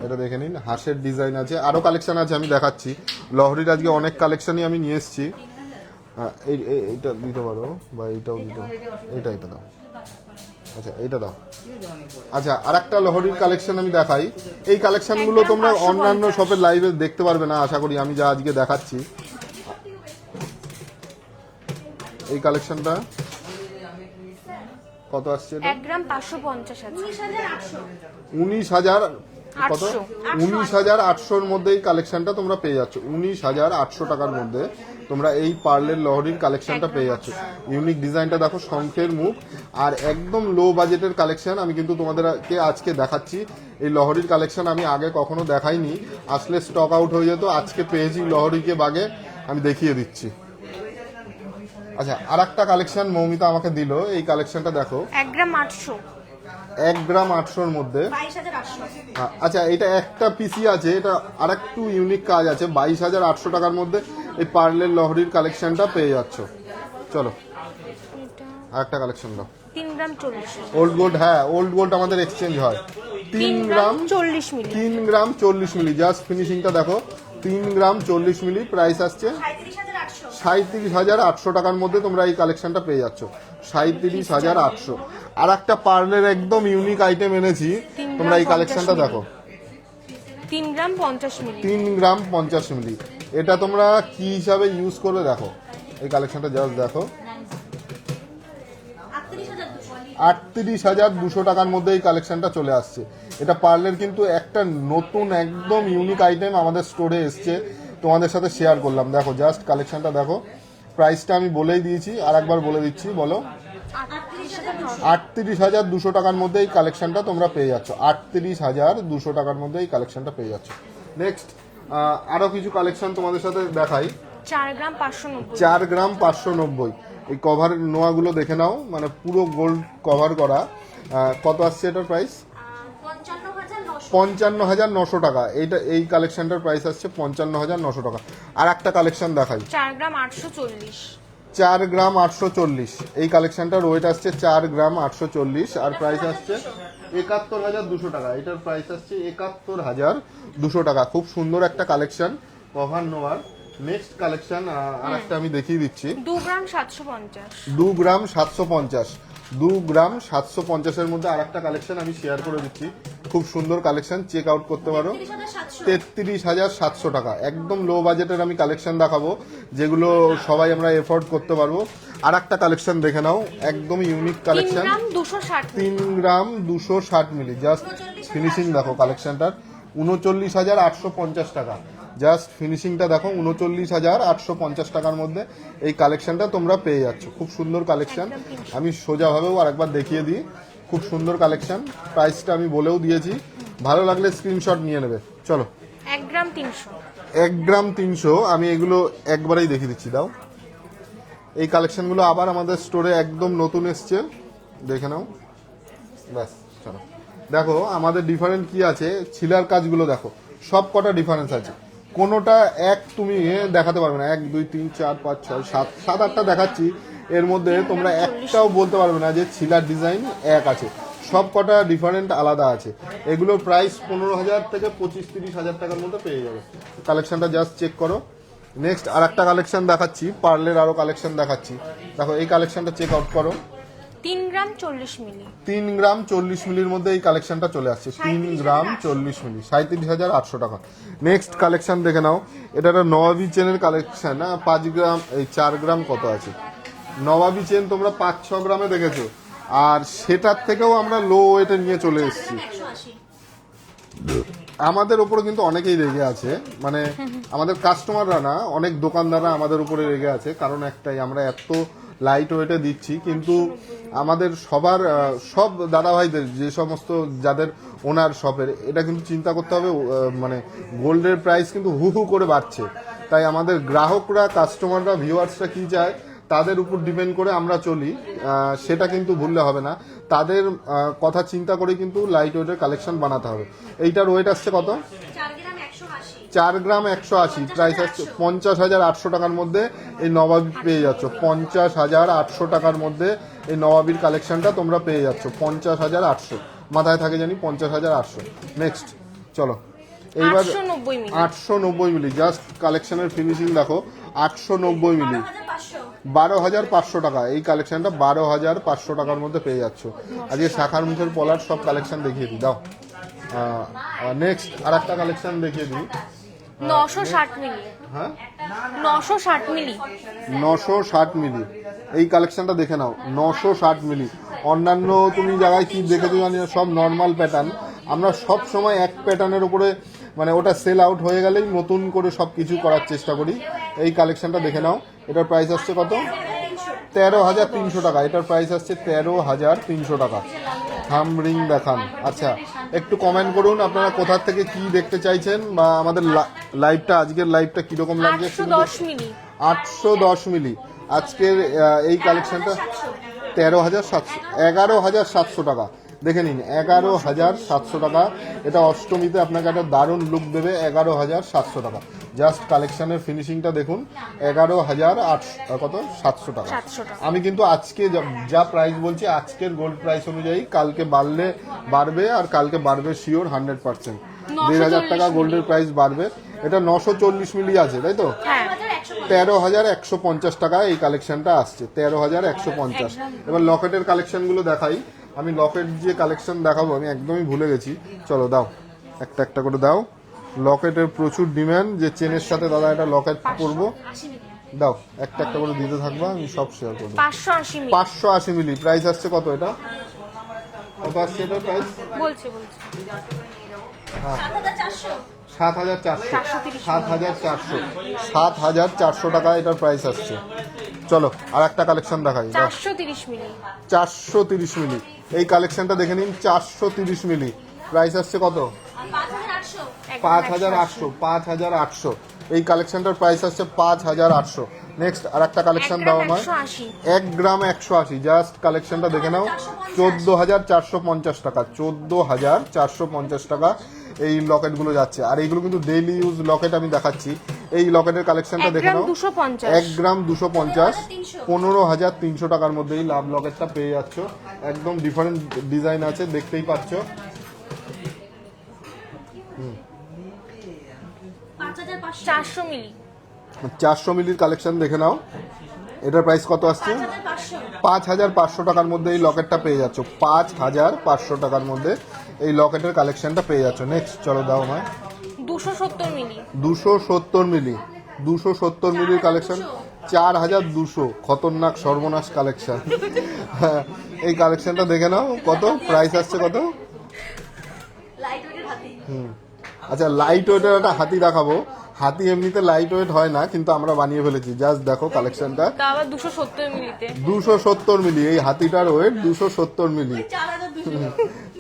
এটা দেখে নিন। হাঁসের ডিজাইন আছে, আরো কালেকশন আছে, আমি দেখাচ্ছি। লহরির আজকে অনেক কালেকশনই আমি নিয়ে এসেছি। এইটা দিতে পারো, বা এইটাও দিতে, এটা দাও। আচ্ছা এইটা দাও। আচ্ছা আর একটা লহরির কালেকশন আমি দেখাই। এই কালেকশনগুলো তোমরা অন্যান্য শপের লাইভে দেখতে পারবে না আশা করি, আমি যা আজকে দেখাচ্ছি। এই কালেকশনটা কত আসছে? 1 গ্রাম 550 আছে। 19,000 কত? 19,800-র মধ্যে এই কালেকশনটা তোমরা পেয়ে যাচ্ছ। 19,800 টাকার মধ্যে তোমরা এই পার্লের লহরির কালেকশনটা পেয়ে যাচ্ছ। ইউনিক ডিজাইনটা দেখো, শঙ্খের মুখ, আর একদম লো বাজেটের কালেকশন আমি কিন্তু তোমাদেরকে আজকে দেখাচ্ছি। এই লহরির কালেকশন আমি আগে কখনো দেখাইনি, আসলে স্টক আউট হয়ে যেত। আজকে পেয়েছি লহরিকে বাগে, আমি দেখিয়ে দিচ্ছি। আচ্ছা আর একটা কালেকশন মৌমিতা আমাকে দিল, এই কালেকশনটা দেখো। 1 গ্রাম 800। 1 গ্রাম 800-র মধ্যে। 22,800। আচ্ছা এটা একটা পিসি আছে, এটা আর একটু ইউনিক কাজ আছে। 22,800 টাকার মধ্যে এই পার্লের লহরির কালেকশনটা পেয়ে যাচ্ছ। চলো আর একটা কালেকশন দাও। 3 গ্রাম 40। ওল্ড গোল্ড, হ্যাঁ ওল্ড গোল্ড আমাদের এক্সচেঞ্জ হয়। 3 গ্রাম 40 মিলি। 3 গ্রাম 40 মিলি, জাস্ট ফিনিশিংটা দেখো। 3 গ্রাম 40 মিলি, প্রাইস আসছে 37,800 টাকার মধ্যে তোমরা এই কালেকশনটা পেয়ে যাচ্ছ। 37,800। আর একটা পার্লের একদম ইউনিক আইটেম এনেছি, তোমরা এই কালেকশনটা দেখো। 3 গ্রাম 50 মিলি। 3 গ্রাম 50 মিলি, এটা তোমরা কি হিসাবে ইউজ করবে দেখো। এই কালেকশনটা জাস্ট দেখো। 38,200 টাকার মধ্যে এই কালেকশনটা চলে আসছে। এটা পার্লের কিন্তু একটা নতুন একদম ইউনিক আইটেম আমাদের স্টোরে এসছে, তোমাদের সাথে শেয়ার করলাম। দেখো জাস্ট কালেকশনটা দেখো। প্রাইসটা আমি বলেই দিয়েছি, আর একবার বলে দিচ্ছি, বলো। 38,200 টাকার মধ্যে এই কালেকশনটা তোমরা পেয়ে যাচ্ছ। 38,200 টাকার মধ্যে এই কালেকশনটা পেয়ে যাচ্ছ। নেক্সট আরো কিছু কালেকশন তোমাদের সাথে দেখাই। 4 গ্রাম 590। 4 গ্রাম 590। এই কভার নোয়াগুলো দেখে নাও, মানে পুরো গোল্ড কভার করা। কত আসছে এটার প্রাইস? 55,900 টাকা। এই কালেকশনটার প্রাইস আসছে 55,900 টাকা। আর একটা কালেকশন দেখাই। 4 গ্রাম 840। 4 গ্রাম 840। এই কালেকশনটার ওয়েট আসছে 4 গ্রাম 840, আর প্রাইস আসছে 71,200 টাকা। এটার প্রাইস আসছে 71,200 টাকা। খুব সুন্দর একটা কালেকশন কভার নোয়ার। নেক্সট কালেকশন আর একটা আমি দেখিয়ে দিচ্ছি। 2 গ্রাম 750। 2 গ্রাম 750। 2 গ্রাম 750-এর মধ্যে আর একটা কালেকশন আমি শেয়ার করে দিচ্ছি। খুব সুন্দর কালেকশন, চেক আউট করতে পারো। 33,700 টাকা। একদম লো বাজেটের আমি কালেকশন দেখাবো, যেগুলো সবাই আমরা এফোর্ড করতে পারবো। আর একটা কালেকশন দেখে নাও, একদম ইউনিক কালেকশন। 3 গ্রাম 260 মিলি, জাস্ট ফিনিশিং দেখো কালেকশনটার। 39,850 টাকা। জাস্ট ফিনিশিংটা দেখো, 39,850 টাকার মধ্যে এই কালেকশনটা তোমরা পেয়ে যাচ্ছ। খুব সুন্দর কালেকশন, আমি সোজাভাবেও আরেকবার দেখিয়ে দিই। খুব সুন্দর কালেকশন, প্রাইসটা আমি বলেও দিয়েছি, ভালো লাগলে স্ক্রিনশট নিয়ে নেবে। চলো 1 গ্রাম 300। 1 গ্রাম 300, আমি এগুলো একবারেই দেখিয়ে দিচ্ছি, দাও। এই কালেকশনগুলো আবার আমাদের স্টোরে একদম নতুন এসছে, দেখে নাও। ব্যাস চলো দেখো আমাদের ডিফারেন্ট কি আছে। ছিলার কাজগুলো দেখো, সব কটা ডিফারেন্স আছে। কোনোটা এক তুমি দেখাতে পারবে না। 1 2 3 4 5 6 7 7-8টা দেখাচ্ছি, এর মধ্যে তোমরা একটাও বলতে পারবে না যে ছিলার ডিজাইন এক আছে। সব কটা ডিফারেন্ট আলাদা আছে। এগুলোর প্রাইস 15,000 থেকে 25-30,000 টাকার মধ্যে পেয়ে যাবে। কালেকশনটা জাস্ট চেক করো। নেক্সট আর একটা কালেকশন দেখাচ্ছি, পার্লের আরো কালেকশন দেখাচ্ছি। দেখো এই কালেকশনটা চেক আউট করো। 3 গ্রাম 40 মিলি। 3 গ্রাম 40 মিলির মধ্যে এই কালেকশনটা চলে আসছে। 3 গ্রাম 40 মিলি, 37,800 টাকা। নেক্সট কালেকশন দেখে নাও। এটা একটা নবাবী চেনের কালেকশন। 5 গ্রাম, এই 4 গ্রাম কত আছে। নবাবী চেন তোমরা 5-6 গ্রামে দেখেছো, আর সেটার থেকেও আমরা লো ওয়েটে নিয়ে চলে এসেছি। আমাদের উপরে কিন্তু অনেকেই রেগে আছে, মানে আমাদের কাস্টমাররা না, অনেক দোকানদাররা আমাদের উপরে রেগে আছে। কারণ একটাই, আমরা এত লাইট ওয়েটে দিচ্ছি, কিন্তু আমাদের সবার সব দাদাভাইদের যে সমস্ত যাদের ওনার শপের, এটা কিন্তু চিন্তা করতে হবে, মানে গোল্ডের প্রাইস কিন্তু হু হু করে বাড়ছে। তাই আমাদের গ্রাহকরা, কাস্টমাররা, ভিউয়ার্সরা কি চায় তাদের উপর ডিপেন্ড করে আমরা চলি, সেটা কিন্তু ভুললে হবে না। তাদের কথা চিন্তা করে কিন্তু লাইট ওয়েটের কালেকশন বানাতে হবে। এইটার ওয়েট আসছে কত? 4 গ্রাম 180। প্রাইস আসছে 50,800 টাকার মধ্যে এই নবাবী পেয়ে যাচ্ছ। 50,800 টাকার মধ্যে এই নবাবীর কালেকশনটা তোমরা পেয়ে যাচ্ছ। 50,800 মাথায় থাকে জানি, 50,800। নেক্সট চলো এইবার 890 মিলি। জাস্ট কালেকশনের ফিনিশিং দেখো, 890 মিলি। 12,500 টাকা এই কালেকশনটা 12,500 টাকার মধ্যে পেয়ে যাচ্ছ। আজকে শাখার মুখের পলার সব কালেকশন দেখিয়ে দিই দাও। নেক্সট আর একটা কালেকশন দেখিয়ে দিই। 960 মিলি, হ্যাঁ 960 মিলি, 960 মিলি এই কালেকশনটা দেখে নাও। 960 মিলি অন্যান্য তুমি জায়গায় কি দেখেছো জানি না, সব নর্মাল প্যাটার্ন। আমরা সব সময় এক প্যাটার্নের উপরে মানে ওটা সেল আউট হয়ে গেলেই নতুন করে সব কিছু করার চেষ্টা করি। এই কালেকশনটা দেখে নাও, এটার প্রাইস আসছে কত? 13,300 টাকা। এটার প্রাইস আসছে 13,300 টাকা। থাম রিং দেখান। আচ্ছা একটু কমেন্ট করুন আপনারা কোথা থেকে কি দেখতে চাইছেন, বা আমাদের লাইভটা আজকের লাইভটা কিরকম লাগছে। 810 মিলি, 810 মিলি আজকের এই কালেকশনটা 13,700, 11,700 টাকা। দেখে নিন 11,700 টাকা। এটা অষ্টমীতে আপনাকে একটা দারুণ লুক দেবে। 11,700 টাকা জাস্ট কালেকশনের ফিনিশিংটা দেখুন। 11,700 টাকা। 700 টাকা। আমি কিন্তু আজকে যা প্রাইস বলছি আজকের গোল্ড প্রাইস অনুযায়ী, কালকে বাড়বে আর কালকে বাড়বে শিওর 100%। 1,500 টাকা গোল্ডের প্রাইস বাড়বে। এটা 940 মিলি আছে তাই তো? হ্যাঁ 13,150 টাকা এই কালেকশনটা আসছে। 13,150। এবার লকেটের কালেকশনগুলো দেখাই। আমি লকেট যে কালেকশন দেখাবো আমি একদমই ভুলে গেছি। চলো দাও একটা একটা করে দাও। লকেটের প্রচুর ডিমান্ড, যে চেনের সাথে দাদা এটা লকেট পরবো। দাও একটা একটা করে দিতে থাকবা, আমি সব শেয়ার করবো। 580 মিলি, 580 মিলি প্রাইস আসছে কত? এটা কত আসছে এটার প্রাইস? বলছি 7,400 টাকা এটার প্রাইস আসছে। চলো আর একটা কালেকশন দেখাই। 430 মিলি, 430 মিলি এই কালেকশনটা দেখে নিন। 430 মিলি প্রাইস আসছে কত? 5,800। এই কালেকশনটার প্রাইস আসছে 5,800। নেক্সট আর একটা কালেকশন দাও আমার। 1 গ্রাম 180 জাস্ট কালেকশনটা দেখে নাও। 14,450 টাকা। 14,450 টাকা এই লকেটগুলো যাচ্ছে। আর এইগুলো কিন্তু ডেইলি ইউজ লকেট আমি দেখাচ্ছি। এই লকেটের কালেকশনটা দেখে নাও। 1 গ্রাম 250, 15,300 টাকার মধ্যে এই লাভ লকেটটা পেয়ে যাচ্ছ। একদম ডিফারেন্ট ডিজাইন আছে, দেখতেই পাচ্ছ। 400 মিলি, 400 মিলির কালেকশন দেখে নাও। এটার প্রাইস কত আসছে? 5,500 টাকার মধ্যে এই লকেটটা পেয়ে যাচ্ছ। 5,500 টাকার মধ্যে এই লকেটের কালেকশনটা পেয়ে যাচ্ছ। নেক্সট চলো দাও আমায়। 270 মিলি, 270 মিলি, 270 মিলির কালেকশন 4,200। খতরনাক সর্বনাশ কালেকশন। এই কালেকশনটা দেখে নাও কত প্রাইস আসছে কত? আচ্ছা লাইট ওয়েটের একটা হাতি দেখাবো। হাতি এমনিতে লাইট ওয়েট হয় না, কিন্তু আমরা বানিয়ে ফেলেছি। জাস্ট দেখো কালেকশনটা। তা আবার 270 মিলিতে, 270 মিলি এই হাতিটার ওয়েট 270 মিলি।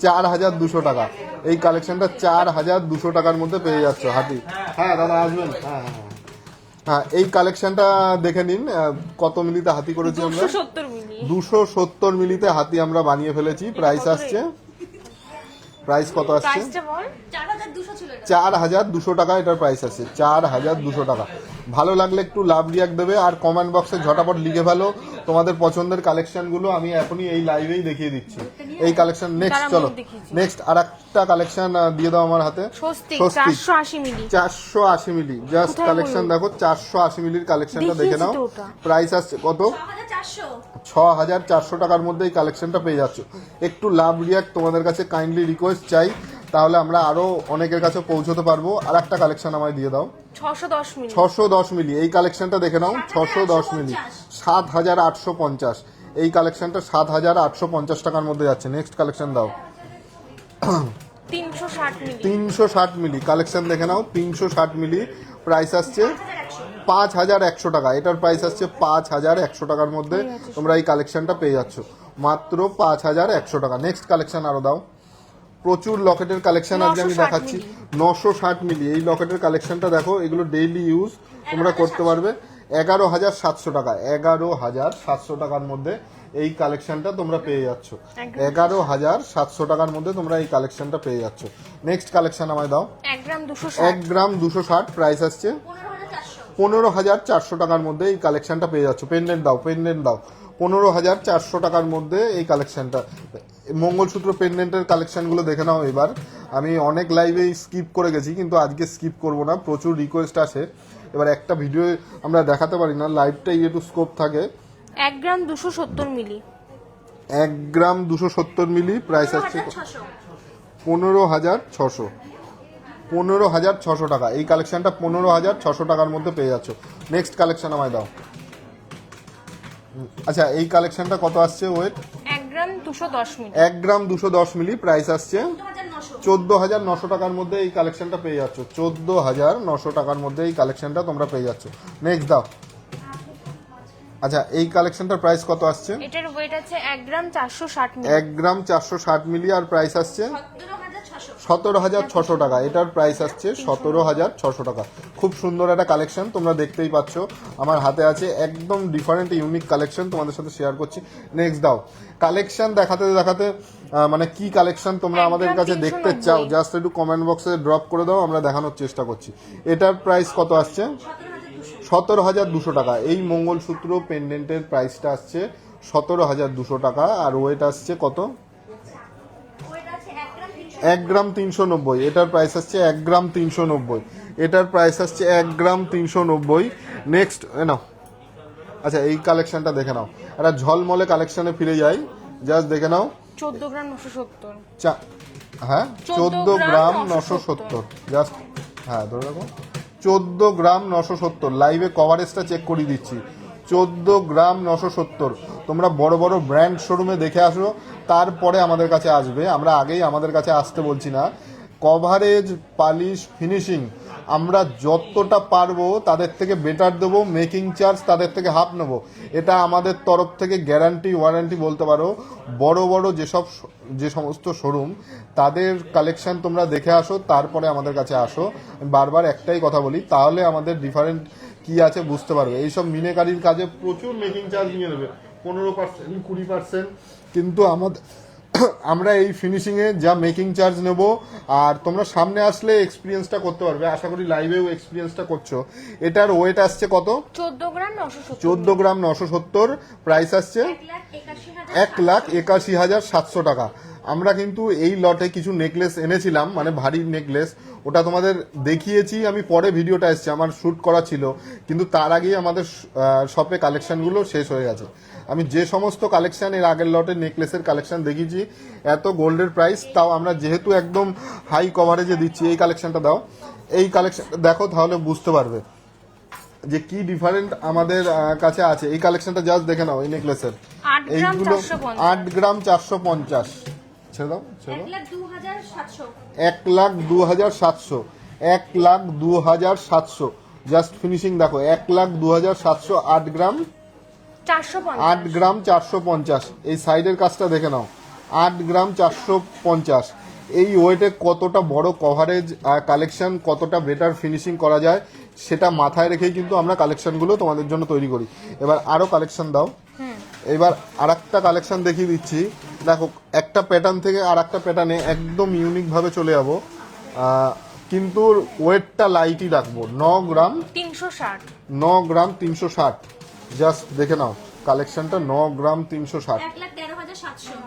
4,200 টাকা এই কালেকশনটা 4,200 টাকার মধ্যে পেয়ে যাচ্ছ হাতি। হ্যাঁ দাদা আসবেন। হ্যাঁ হ্যাঁ হ্যাঁ এই কালেকশনটা দেখে নিন কত মিলিতে হাতি করেছি আমরা। 270 মিলি, 270 মিলিতে হাতি আমরা বানিয়ে ফেলেছি। প্রাইস আসছে, প্রাইস কত আসছে? প্রাইসটা বল। 4,200 টাকা এটার প্রাইস আছে। 4,200 টাকা। ভালো লাগলে একটু লাভ রিয়াক্ট দেবে আর কমেন্ট বক্সে ঝটাপট লিখে ফেলো তোমাদের পছন্দের কালেকশনগুলো। আমি এখনই এই লাইভেই দেখিয়ে দিচ্ছি এই কালেকশন। নেক্সট চলো নেক্সট আর একটা কালেকশন দিয়ে দাও আমার হাতে। স্বস্তিক 480 মিলি, 480 মিলি জাস্ট কালেকশন দেখো। 480 মিলির কালেকশনটা দেখে নাও। প্রাইস আসছে কত? 6,400 টাকার মধ্যে এই কালেকশনটা পেয়ে যাচ্ছ। একটু লাভ রিয়াক্ট তোমাদের কাছে কাইন্ডলি রিকোয়েস্ট চাই, তাহলে আমরা আরো অনেকের কাছে পৌঁছতে পারবো। আর একটা কালেকশন আমায় দিয়ে দাও। 610 মিলি, 610 মিলি এই কালেকশনটা দেখে নাও। 610 মিলি 7,850 এই কালেকশনটা 7,850 টাকার মধ্যে যাচ্ছে। নেক্সট কালেকশন দাও। 360 মিলি, 360 মিলি কালেকশন দেখে নাও। 360 মিলি প্রাইস আসছে 5,100 টাকা। এটার প্রাইস আসছে 5,100 টাকার মধ্যে তোমরা এই কালেকশনটা পেয়ে যাচ্ছ মাত্র 5,100 টাকা। নেক্সট কালেকশন আরো দাও। প্রচুর লকেটের কালেকশন আজকে আমি দেখাচ্ছি। 960 মিলি এই লকেটের কালেকশনটা দেখো। এগুলো ডেইলি ইউজ তোমরা করতে পারবে। 11,700 টাকা। 11,700 টাকার মধ্যে এই কালেকশনটা তোমরা পেয়ে যাচ্ছ। 11,700 টাকার মধ্যে তোমরা এই কালেকশনটা পেয়ে যাচ্ছ। নেক্সট কালেকশন আমায় দাও। 1 গ্রাম 260, 1 গ্রাম 260 প্রাইস আসছে 15,400 টাকার মধ্যে এই কালেকশনটা পেয়ে যাচ্ছ। পেন্ডেন্ট দাও, পেন্ডেন্ট দাও। 15,400 টাকার মধ্যে এই কালেকশনটা। মঙ্গলসূত্র পেন্ডেন্টের কালেকশনগুলো দেখে নাও এবার। আমি অনেক লাইভে স্কিপ করে গেছি, কিন্তু আজকে স্কিপ করব না। প্রচুর রিকোয়েস্ট আসে এবার একটা ভিডিও আমরা দেখাতে পারি না, লাইভটাই একটু স্কোপ থাকে। 1 গ্রাম 270 মিলি, 1 গ্রাম 270 মিলি, প্রাইস আসছে 15,600, 15,600 টাকা। এই কালেকশনটা 15,600 টাকার মধ্যে পেয়ে যাচ্ছ। নেক্সট কালেকশন আমায় দাও। আচ্ছা, এই কালেকশনটা কত আসছে ওয়েট? 1 গ্রাম 210 মিলি, 1 গ্রাম 210 মিলি, প্রাইস আসছে 14,900 টাকার মধ্যে এই কালেকশনটা পেয়ে যাচ্ছ। 14,900 টাকার মধ্যে এই কালেকশনটা তোমরা পেয়ে যাচ্ছ। নেক্সট দাও। আচ্ছা, এই কালেকশনটার প্রাইস কত আসছে? এটার ওয়েট আছে 1 গ্রাম 460 মিলি, 1 গ্রাম 460 মিলি, আর প্রাইস আসছে 17,600 টাকা। এটার প্রাইস আসছে 17,600 টাকা। খুব সুন্দর একটা কালেকশন, তোমরা দেখতেই পাচ্ছ আমার হাতে আছে, একদম ডিফারেন্ট ইউনিক কালেকশন তোমাদের সাথে শেয়ার করছি। নেক্সট দাও। কালেকশন দেখাতে দেখাতে মানে কি কালেকশন তোমরা আমাদের কাছে দেখতে চাও, জাস্ট একটু কমেন্ট বক্সে ড্রপ করে দাও, আমরা দেখানোর চেষ্টা করছি। এটার প্রাইস কত আসছে? 17,200 টাকা। এই মঙ্গলসূত্র পেন্ডেন্টের প্রাইসটা আসছে 17,200 টাকা। আর ওয়েট আসছে কত? 1 গ্রাম 390। এটার প্রাইস আসছে 1 গ্রাম 390। এটার প্রাইস আসছে 1 গ্রাম 390। নেক্সট নাও। আচ্ছা, এই কালেকশনটা দেখে নাও, একটা ঝলমলে কালেকশনে ফিরে যাই, জাস্ট দেখে নাও। 14 গ্রাম 970, হ্যাঁ 14 গ্রাম 970, জাস্ট হ্যাঁ ধরে রাখো। 14 গ্রাম 970, লাইভে কভারেজটা চেক করে দিচ্ছি। 14 গ্রাম 970। তোমরা বড় বড় ব্র্যান্ড শোরুমে দেখে আসো, তারপরে আমাদের কাছে আসবে। আমরা আগেই আমাদের কাছে আসতে বলছি না। কভারেজ, পালিশ, ফিনিশিং আমরা যতটা পারবো তাদের থেকে বেটার দেবো। মেকিং চার্জ তাদের থেকে হাফ নেবো, এটা আমাদের তরফ থেকে গ্যারান্টি ওয়ারেন্টি বলতে পারো। বড় বড় যে সমস্ত শোরুম, তাদের কালেকশন তোমরা দেখে আসো, তারপরে আমাদের কাছে আসো। আমি বারবার একটাই কথা বলি, তাহলে আমাদের ডিফারেন্ট কি আছে বুঝতে পারবে। এইসব মিনেকারির কাজে প্রচুর মেকিং চার্জ নিয়ে নেবে, 15%, 20%, কিন্তু আমরা এই ফিনিশিংয়ে যা মেকিং চার্জ নেব। আর তোমরা সামনে আসলে এক্সপিরিয়েন্সটা করতে পারবে, আশা করি লাইভেও এক্সপিরিয়েন্সটা করছো। এটার ওয়েট আসছে কত? 14 গ্রাম 970, 14 গ্রাম 970, প্রাইস আসছে 1,81,700 টাকা। আমরা কিন্তু এই লটে কিছু নেকলেস এনেছিলাম, মানে ভারী নেকলেস, ওটা তোমাদের দেখিয়েছি আমি, পরে ভিডিওটা এসছে, আমার শ্যুট করা ছিল, কিন্তু তার আগেই আমাদের শপে কালেকশনগুলো শেষ হয়ে গেছে। আমি যে সমস্ত কালেকশন এর আগের লটের নেকলেসের কালেকশন দেখিয়েছি, এত গোল্ডের প্রাইস, তাও আমরা যেহেতু একদম হাই কভারেজে দিচ্ছি। এই কালেকশনটা দাও, এই কালেকশনটা দেখো, তাহলে বুঝতে পারবে যে কি ডিফারেন্ট আমাদের কাছে আছে। এই কালেকশনটা জাস্ট দেখে নাও, এই নেকলেসের 8 গ্রাম এইগুলো 450, 8 গ্রাম 450। ছেড়ে দাও, ছেড়ে দাও। 1,02,700, 1,02,700, 1,02,700, জাস্ট ফিনিশিং দেখো, 1,02,700, 8 গ্রাম 450, 8 গ্রাম 450। এই সাইডের কাজটা দেখে নাও, 8 গ্রাম 450। এই ওয়েটে কতটা বড় কভারেজ কালেকশন, কতটা বেটার ফিনিশিং করা যায়, সেটা মাথায় রেখেই কিন্তু আমরা কালেকশনগুলো তোমাদের জন্য তৈরি করি। এবার আরও কালেকশন দাও। এবার আরেকটা কালেকশন দেখিয়ে দিচ্ছি। দেখো, একটা প্যাটার্ন থেকে আরেকটা প্যাটার্নে একদম ইউনিকভাবে চলে যাবো, কিন্তু ওয়েটটা লাইটই রাখবো। 9 গ্রাম 360, 9 গ্রাম 360, জাস্ট দেখে নাও কালেকশনটা। 9 গ্রাম 360, 1,13,700,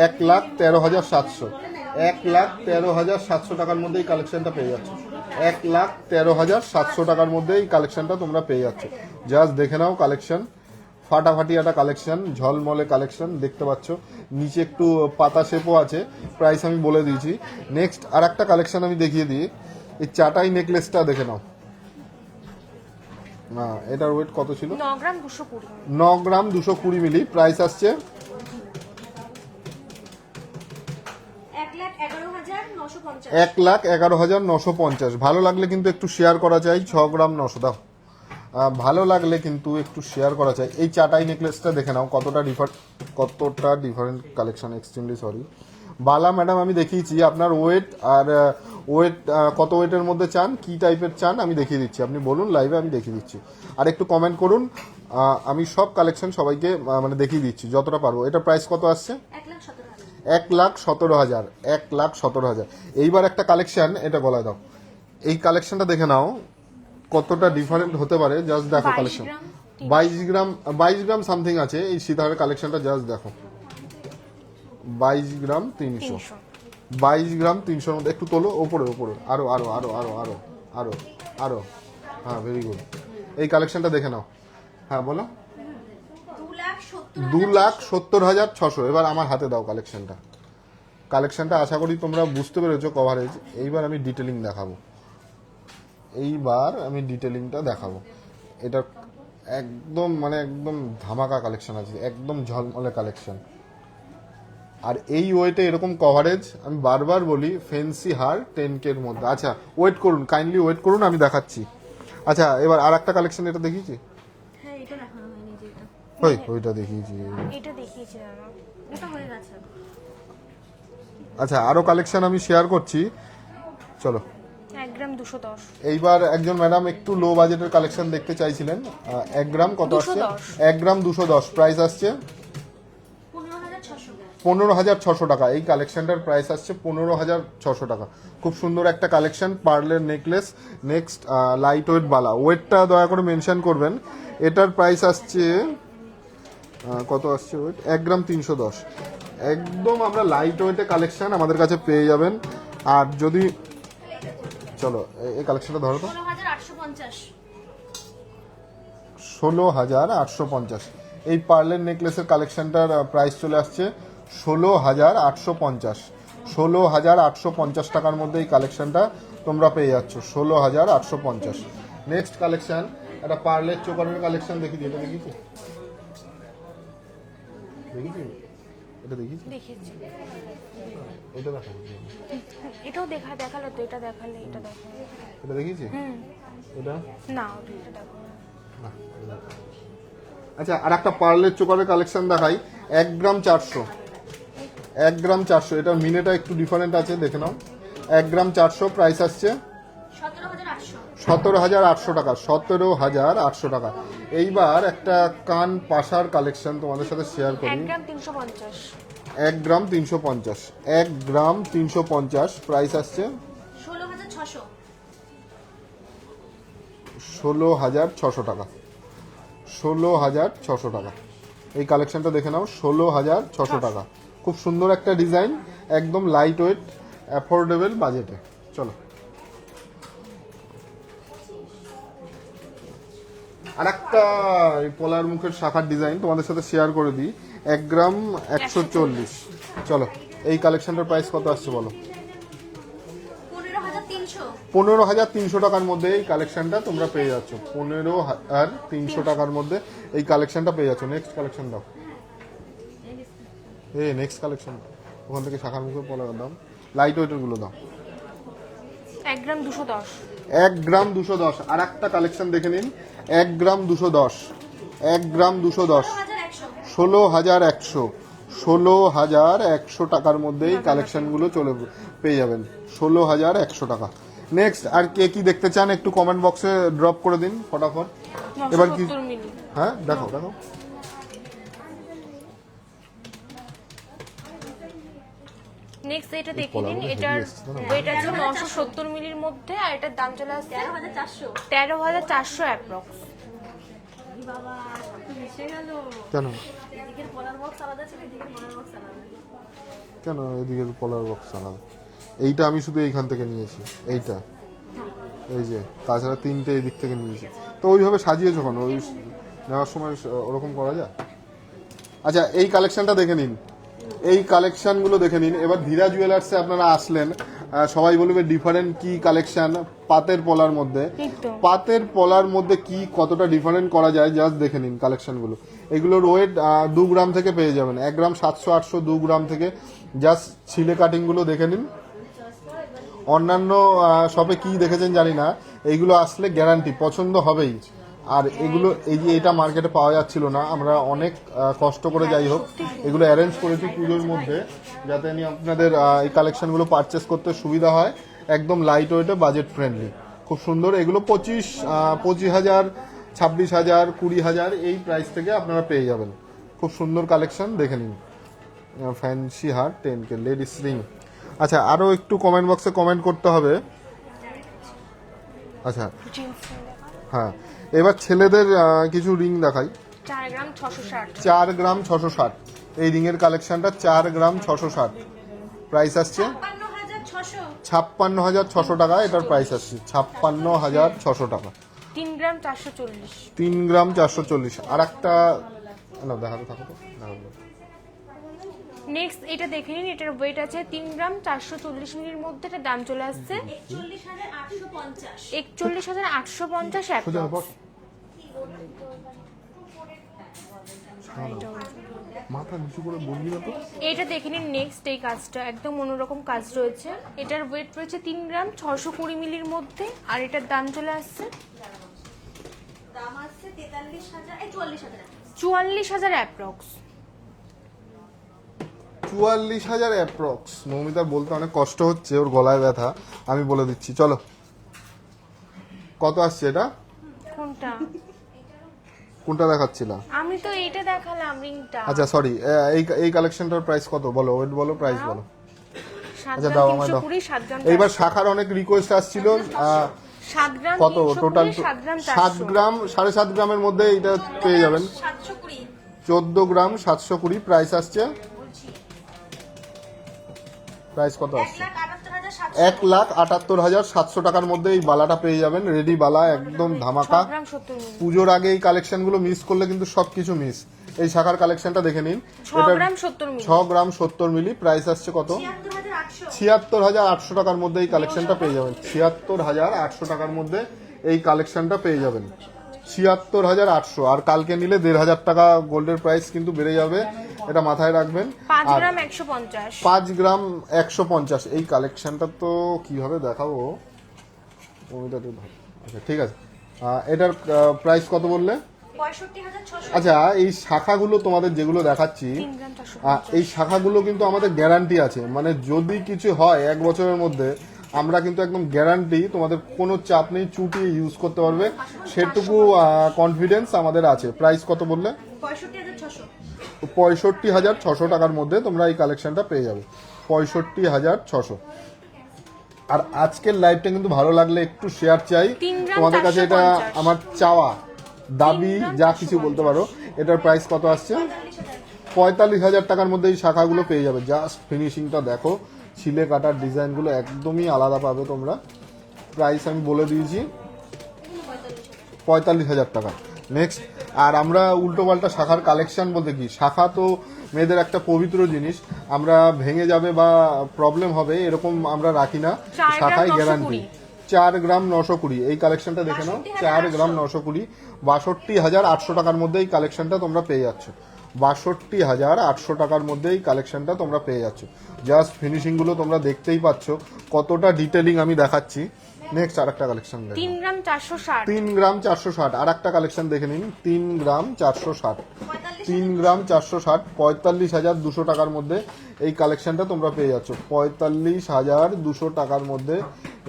1,13,700, 1,13,700 টাকার মধ্যে এই কালেকশনটা পেয়ে যাচ্ছে। 1,13,700 টাকার মধ্যে এই কালেকশনটা তোমরা পেয়ে যাচ্ছ। জাস্ট দেখে নাও কালেকশন, ফাটাফাটি একটা কালেকশন, ঝলমলে কালেকশন দেখতে পাচ্ছ। নিচে একটু পাতা শেপও আছে, প্রাইস আমি বলে দিয়েছি। নেক্সট আর একটা কালেকশন আমি দেখিয়ে দিই। এই চাটাই নেকলেসটা দেখে নাও। না, এটার ওয়েট কত ছিল? 9 গ্রাম 220, 9 গ্রাম 220 মিলি, প্রাইস আসছে 1,11,950, 1,11,950। ভালো লাগলে কিন্তু একটু শেয়ার করা চাই। 6 গ্রাম 900 দাও। ভালো লাগলে কিন্তু একটু শেয়ার করা চাই। এই চাটাই নেকলেসটা দেখে নাও, কতটা ডিফারেন্ট কালেকশন। এক্সট্রিমলি সরি বালা ম্যাডাম, আমি দেখিয়েছি আপনার ওয়েট, আর ওয়েট কত ওয়েটের মধ্যে চান, কি টাইপের চান আমি দেখিয়ে দিচ্ছি। আপনি বলুন লাইভে, আমি দেখিয়ে দিচ্ছি। আর একটু কমেন্ট করুন, আমি সব কালেকশন সবাইকে মানে দেখিয়ে দিচ্ছি যতটা পারবো। এটা প্রাইস কত আসছে? 1,17,000, 1,17,000। এইবার একটা কালেকশন, এটা গলায় দাও। এই কালেকশনটা দেখে নাও কতটা ডিফারেন্ট হতে পারে, জাস্ট দেখো কালেকশন। 22 গ্রাম সামথিং আছে এই সীতাহারের কালেকশনটা, জাস্ট দেখো। 22 গ্রাম 300, 22 গ্রাম 300 মধ্যে। একটু তোলো, ওপরে ওপরে, আরো আরো আরো আরো আরো আরো আরো হ্যাঁ ভেরি গুড। এই কালেকশনটা দেখে নাও। হ্যাঁ বলো। 2,70,600। এবার আমার হাতে দাও কালেকশনটা। কালেকশনটা আশা করি তোমরা বুঝতে পেরেছো কভারেজ। এইবার আমি ডিটেলিং দেখাবো। এটা একদম মানে একদম ধামাকা কালেকশন আছে, একদম ঝলমলে কালেকশন। আর এই ওয়েটে এরকম কভারেজ আমি বারবার বলি, ফেন্সি হার 10K এর মধ্যে। আচ্ছা ওয়েট করুন, কাইন্ডলি ওয়েট করুন, আমি দেখাচ্ছি। আচ্ছা এবার আর একটা কালেকশন, এটা দেখিয়েছি। হ্যাঁ এটা দেখানো হয়নি যেটা। ওইটা দেখিয়েছি। এটা দেখিয়েছি দাদা। এটা হয়ে গেছে। আচ্ছা আরো কালেকশন আমি শেয়ার করছি, চলো। 1 গ্রাম 210। এইবার একজন ম্যাডাম একটু লো বাজেটের কালেকশন দেখতে চাইছিলেন। 1 গ্রাম কত আসছে? 1 গ্রাম 210, প্রাইস আসছে 15,600। 15,600 টাকা। এই কালেকশনটার প্রাইস আসছে 15,600 টাকা। খুব সুন্দর একটা কালেকশন, পার্লের নেকলেস। নেক্সট লাইট ওয়েট বালা, ওয়েটটা দয়া করে মেনশন করবেন। এটার প্রাইস আসছে কত আসছে ওয়েট? 1 গ্রাম 310। একদম আমরা লাইট ওয়েটে কালেকশন আমাদের কাছে পেয়ে যাবেন। আর যদি চলো এই কালেকশনটা ধরো তো। 16,850। 16,850। এই পার্লের নেকলেসের কালেকশনটার প্রাইস চলে আসছে 16,850। 16,850 টাকার মধ্যে এই কালেকশনটা তোমরা পেয়ে যাচ্ছ, 16,850। নেক্সট কালেকশন একটা পার্লের চোকারের কালেকশন দেখিয়েছি। এটা দেখিয়েছি, এটা দেখিয়েছি, দেখিয়েছি। এটা দেখাবো। এটাও দেখালে তো, এটা দেখালে, এটা দেখালে। এটা দেখিয়েছি, এটা না এটা দেখো। না। আচ্ছা আর একটা পার্লের চোকারের কালেকশন দেখাই। 1 গ্রাম 400। 1 গ্রাম 400, এটার মিনেটা একটু ডিফারেন্ট আছে, দেখে নাও। 1 গ্রাম 400, প্রাইস আসছে 17,800। 17,800 টাকা। 17,800 টাকা। এইবার একটা কান পাশার কালেকশন তোমাদের সাথে শেয়ার 1 করি। গ্রাম 350। 1 গ্রাম 350। 1 গ্রাম 350, প্রাইস আসছে 16,600। 16,600 টাকা। 16,600 টাকা। এই কালেকশনটা দেখে নাও, 16,600 টাকা। খুব সুন্দর একটা ডিজাইন, একদম লাইট ওয়েট, অ্যাফোর্ডেবল বাজেটে। চলো আর একটা পলার মুখের শাখার ডিজাইন তোমাদের সাথে শেয়ার করে দিই। 1 গ্রাম 140। চলো এই কালেকশনটার প্রাইস কত আসছে বলো? 15,300। 15,300 টাকার মধ্যে এই কালেকশনটা তোমরা পেয়ে যাচ্ছ। 15,300 টাকার মধ্যে এই কালেকশনটা পেয়ে যাচ্ছ। নেক্সট কালেকশন দাও। নেক্সট কালেকশন ওখান থেকে শাখার মুখে পলার দাম, লাইট ওয়েটের গুলো দাও। 1 গ্রাম 210। 1 গ্রাম 210। আর একটা কালেকশন দেখে নিন। 1 গ্রাম 210। 1 গ্রাম 210। 16,100। 16,100 টাকার মধ্যে এই কালেকশনগুলো পেয়ে যাবেন। 16,100 টাকা। নেক্সট আর কে কি দেখতে চান একটু কমেন্ট বক্সে ড্রপ করে দিন ফটাফট। এবার কি 970 মিলি। হ্যাঁ দেখো। নেক্সট এটা দেখে নিন। এটার ওয়েট আছে 970 মিলির মধ্যে, আর এটার দাম চলে আসছে 13,400। 13,400 অ্যাপ্রক্স। বাবা একটু মিশে গেল। কেন এদিকের পলার বক্স আলাদা ছিল, এদিকের পলার বক্স আলাদা। এদিকে পলার বক্স আলাদা? এইটা আমি শুধু এইখান থেকে নিয়েছি, এইটা এই যে, তাছাড়া 3টে এই দিক থেকে নিয়েছি। তো ওইভাবে সাজিয়ে যখন ওই নেওয়ার সময় ওরকম করা যায়। আচ্ছা এই কালেকশনটা দেখে নিন, এই কালেকশনগুলো দেখে নিন। এবার ধীরা জুয়েলার্সে আপনারা আসলেন, সবাই বলবে ডিফারেন্ট কি কালেকশন পাতের পলার মধ্যে। পাতের পলার মধ্যে কি কতটা ডিফারেন্ট করা যায় জাস্ট দেখে নিন কালেকশনগুলো। এগুলোর ওয়েট 2 গ্রাম থেকে পেয়ে যাবেন। 1 গ্রাম 700-800, 2 গ্রাম থেকে। জাস্ট ছিলে কাটিংগুলো দেখে নিন। অন্যান্য শপে কি দেখেছেন জানি না, এইগুলো আসলে গ্যারান্টি পছন্দ হবেই। আর এগুলো এই যে এটা মার্কেটে পাওয়া যাচ্ছিল না, আমরা অনেক কষ্ট করে যাই হোক এগুলো অ্যারেঞ্জ করেছি পুজোর মধ্যে, যাতে আপনাদের এই কালেকশনগুলো পারচেস করতে সুবিধা হয়। একদম লাইট ওয়েটে, বাজেট ফ্রেন্ডলি, খুব সুন্দর। এগুলো 25,000, 26,000, 20,000 এই প্রাইস থেকে আপনারা পেয়ে যাবেন। খুব সুন্দর কালেকশন, দেখে নিন। ফ্যান্সি হার 10K লেডিস রিং। আচ্ছা আরও একটু কমেন্ট বক্সে কমেন্ট করতে হবে। আচ্ছা হ্যাঁ, এবার ছেলেদের কিছু রিং দেখাই। 4 গ্রাম 660। 4 গ্রাম 660। এই রিংয়ের কালেকশনটা 4 গ্রাম 660, প্রাইস আসছে 56,600। 56,600 টাকা। এটার প্রাইস আসছে 56,600 টাকা। 3 গ্রাম 440। 3 গ্রাম 440। আর একটা না দেখাতে থাকো তো, দেখাবো। নেক্সট এটা দেখে নিন, এটার ওয়েট আছে 3 গ্রাম 440 মিলির মধ্যে, এটা দাম চলে আসছে 41,850। 41,850 সোজা অ্যাপ্রক্স। বস। মাথা নিচু করে বলবি না তো। এটা দেখে নিন নেক্সট এই কাজটা, একদম অন্যরকম কাজ রয়েছে। এটার ওয়েট রয়েছে 3 গ্রাম 620 মিলির মধ্যে, আর এটার দাম চলে আসছে দাম আসছে 43,000 এই 44,000। 44,000 অ্যাপ্রক্স। 44,000 অ্যাপ্রক্স। মৌমিতার বলতে অনেক কষ্ট হচ্ছে, ওর গলায় ব্যথা, আমি বলে দিচ্ছি। চলো কত আসছে এটা? কোনটা? কোনটা দেখাচ্ছিল? আমি তো এইটা দেখালাম রিংটা। আচ্ছা সরি, এই কালেকশনটার প্রাইস কত বলো, ওয়েট বলো, প্রাইস বলো। 7 আচ্ছা, গ্রাম দাও আমায় দাও। 320, 7 গ্রাম এইবার শাখার অনেক রিকোয়েস্ট আসছিল, 7 গ্রাম কত 320, টোটাল? 7 গ্রাম 7 400। গ্রাম 7.5 গ্রামের মধ্যে এটা পেয়ে যাবেন। 720 14 গ্রাম 720 প্রাইস আসছে। প্রাইস কত আসছে? 1,78,700। 1,78,700 টাকার মধ্যে এই বালাটা পেয়ে যাবেন, রেডি বালা, একদম ধামাকা। 6 গ্রাম 70 মিলি। পুজোর আগে এই কালেকশনগুলো মিস করলে কিন্তু সবকিছু মিস। এই শাখার কালেকশনটা দেখে নিন, 6 গ্রাম 70 মিলি। 6 গ্রাম 70 মিলি, প্রাইস আসছে কত? 76,800। 76,800 টাকার মধ্যে এই কালেকশনটা পেয়ে যাবেন। 76,800 টাকার মধ্যে এই কালেকশনটা পেয়ে যাবেন। 76,800। আর কালকে নিলে 1,500 টাকা গোল্ডের প্রাইস কিন্তু বেড়ে যাবে, এটা মাথায় রাখবেন। 5 আর গ্রাম 150। 5 গ্রাম 150। এই কালেকশনটা তো কিভাবে দেখাবো? আচ্ছা ঠিক আছে, এটার প্রাইস কত বললে? 65,600। আচ্ছা, এই শাখাগুলো তোমাদের যেগুলো দেখাচ্ছি, 3 গ্রাম 450। এই শাখাগুলো কিন্তু আমাদের গ্যারান্টি আছে, মানে যদি কিছু হয় 1 বছরের মধ্যে আমরা কিন্তু একদম গ্যারান্টি, তোমাদের কোনো চাপ নেই, চুটিয়ে ইউজ করতে পারবে, সেটুকু কনফিডেন্স আমাদের আছে। প্রাইস কত বললে? 65,600। 65,600 টাকার মধ্যে তোমরা এই কালেকশনটা পেয়ে যাবে। 65,600। আর আজকের লাইভটা কিন্তু ভালো লাগলে একটু শেয়ার চাই 3 গ্রাম তোমাদের কাছে, এটা 450। আমার চাওয়া, দাবি, যা কিছু বলতে পারো। এটার প্রাইস কত আসছে? 45,000 টাকার মধ্যে এই শাখাগুলো পেয়ে যাবে। জাস্ট ফিনিশিংটা দেখো, ছিলে কাটার ডিজাইনগুলো একদমই আলাদা পাবে তোমরা। প্রাইস আমি বলে দিয়েছি 45,000 টাকা। নেক্সট, আর আমরা উল্টো পাল্টা শাখার কালেকশন বলতে কি, শাখা তো মেয়েদের একটা পবিত্র জিনিস, আমরা ভেঙে যাবে বা প্রবলেম হবে এরকম আমরা রাখি না, 4 গ্রাম শাখায় 920। গ্যারান্টি। 4 গ্রাম 920 এই কালেকশনটা দেখে নাও। 4 গ্রাম 920, 62,800 টাকার মধ্যে এই কালেকশনটা তোমরা পেয়ে যাচ্ছ। 62,800 টাকার মধ্যে এই কালেকশনটা তোমরা পেয়ে যাচ্ছ। জাস্ট ফিনিশিংগুলো তোমরা দেখতেই পাচ্ছ, কতটা ডিটেলিং আমি দেখাচ্ছি। নেক্সট আর একটা কালেকশন দেখো, 3 গ্রাম 460। 3 গ্রাম 460। আর একটা কালেকশন দেখে নিন, 3 গ্রাম 460। 3 গ্রাম 460, 45,200 টাকার মধ্যে এই কালেকশনটা তোমরা পেয়ে যাচ্ছ। 45,200 টাকার মধ্যে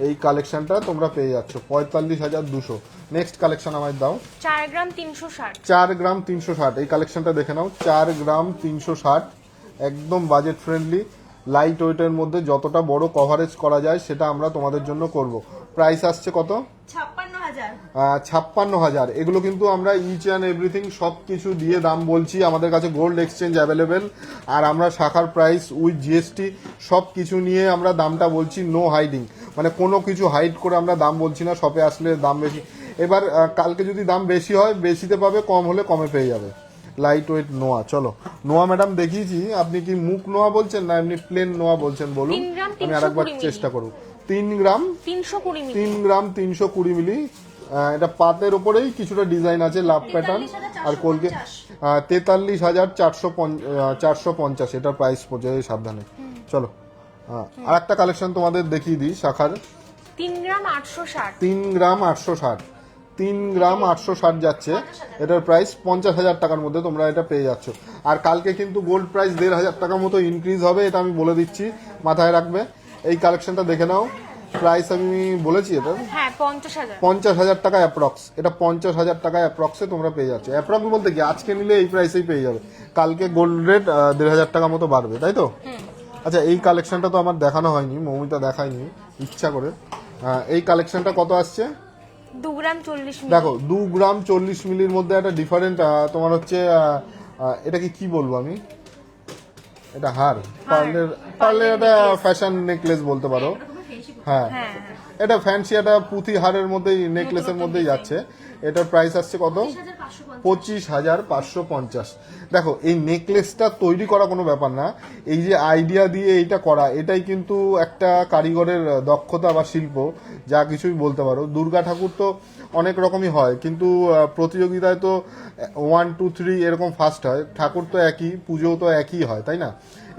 এই কালেকশনটা তোমরা পেয়ে যাচ্ছ। 45,200। নেক্সট কালেকশন আমায় দাও। 4 গ্রাম 360। 4 গ্রাম 360 এই কালেকশনটা দেখে নাও। 4 গ্রাম 360, একদম বাজেট ফ্রেন্ডলি, লাইট ওয়েটের মধ্যে যতটা বড় কভারেজ করা যায় সেটা আমরা তোমাদের জন্য করব। প্রাইস আসছে কত? 56,000। 56,000। এগুলো কিন্তু আমরা ইচ অ্যান্ড এভরিথিং সব কিছু দিয়ে দাম বলছি। আমাদের কাছে গোল্ড এক্সচেঞ্জ অ্যাভেলেবেল, আর আমরা শাখার প্রাইস উইথ জিএসটি সব কিছু নিয়ে আমরা দামটা বলছি, নো হাইডিং, মানে কোনো কিছু হাইড করে আমরা দাম বলছি না। শপে আসলে দাম বেশি, এবার কালকে যদি দাম বেশি হয় বেশিতে পাবে, কম হলে কমে পেয়ে যাবে। লাইট ওয়েট নোয়া। চলো নোয়া ম্যাডাম দেখিয়েছি, আপনি কি মুখ নোয়া বলছেন না এমনি প্লেন নোয়া বলছেন বলুন, 3 গ্রাম আমি আরেকবার 320 চেষ্টা করব। 3 গ্রাম 320 মিলি। 3 গ্রাম 320 মিলি। এটা পাতের ওপরেই কিছুটা ডিজাইন আছে, লাভ প্যাটার্ন আর কলকে। 43,450 এটার প্রাইস পড়ছে, সাবধানে। চলো আর একটা কালেকশন তোমাদের দেখিয়ে দিই শাখার। 3 গ্রাম 860। 3 গ্রাম 860। 3 গ্রাম 860 যাচ্ছে, এটার প্রাইস 50,000 টাকার মধ্যে তোমরা এটা পেয়ে যাচ্ছ। আর কালকে কিন্তু গোল্ড প্রাইস 1,500 টাকার মতো ইনক্রিজ হবে, এটা আমি বলে দিচ্ছি, মাথায় রাখবে। এই কালেকশনটা দেখে নাও, প্রাইস আমি বলেছি এটা হ্যাঁ 50,000। 50,000 টাকা অ্যাপ্রক্স। এটা 50,000 টাকা অ্যাপ্রক্সে তোমরা পেয়ে যাচ্ছ। অ্যাপ্রক্স বলতে কি, আজকে নিলে এই প্রাইসেই পেয়ে যাবে, কালকে গোল্ড রেট 1,500 টাকা মতো বাড়বে, তাই তো? আচ্ছা, এই কালেকশনটা তো আমার দেখানো হয়নি, মৌমিতা দেখায়নি ইচ্ছা করে। এই কালেকশনটা কত আসছে? 2 গ্রাম 40 মিলি। দেখো 2 গ্রাম 40 মিলির মধ্যে একটা ডিফারেন্ট তোমার হচ্ছে, এটাকে কি বলবো আমি, এটা হার, পার্লের একটা ফ্যাশন নেকলেস বলতে পারো। হ্যাঁ হ্যাঁ এটা ফ্যান্সি, এটা পুঁথি হারের মধ্যেই, নেকলেসের মধ্যেই যাচ্ছে। এটার প্রাইস আসছে কত? 25,550। দেখো এই নেকলেসটা তৈরি করা কোনো ব্যাপার না, এই যে আইডিয়া দিয়ে এইটা করা, এটাই কিন্তু একটা কারিগরের দক্ষতা বা শিল্প, যা কিছুই বলতে পারো। দুর্গা ঠাকুর তো অনেক রকমই হয়, কিন্তু প্রতিযোগিতায় তো 1 2 3 এরকম ফার্স্ট হয়, ঠাকুর তো একই, পুজোও তো একই হয়, তাই না?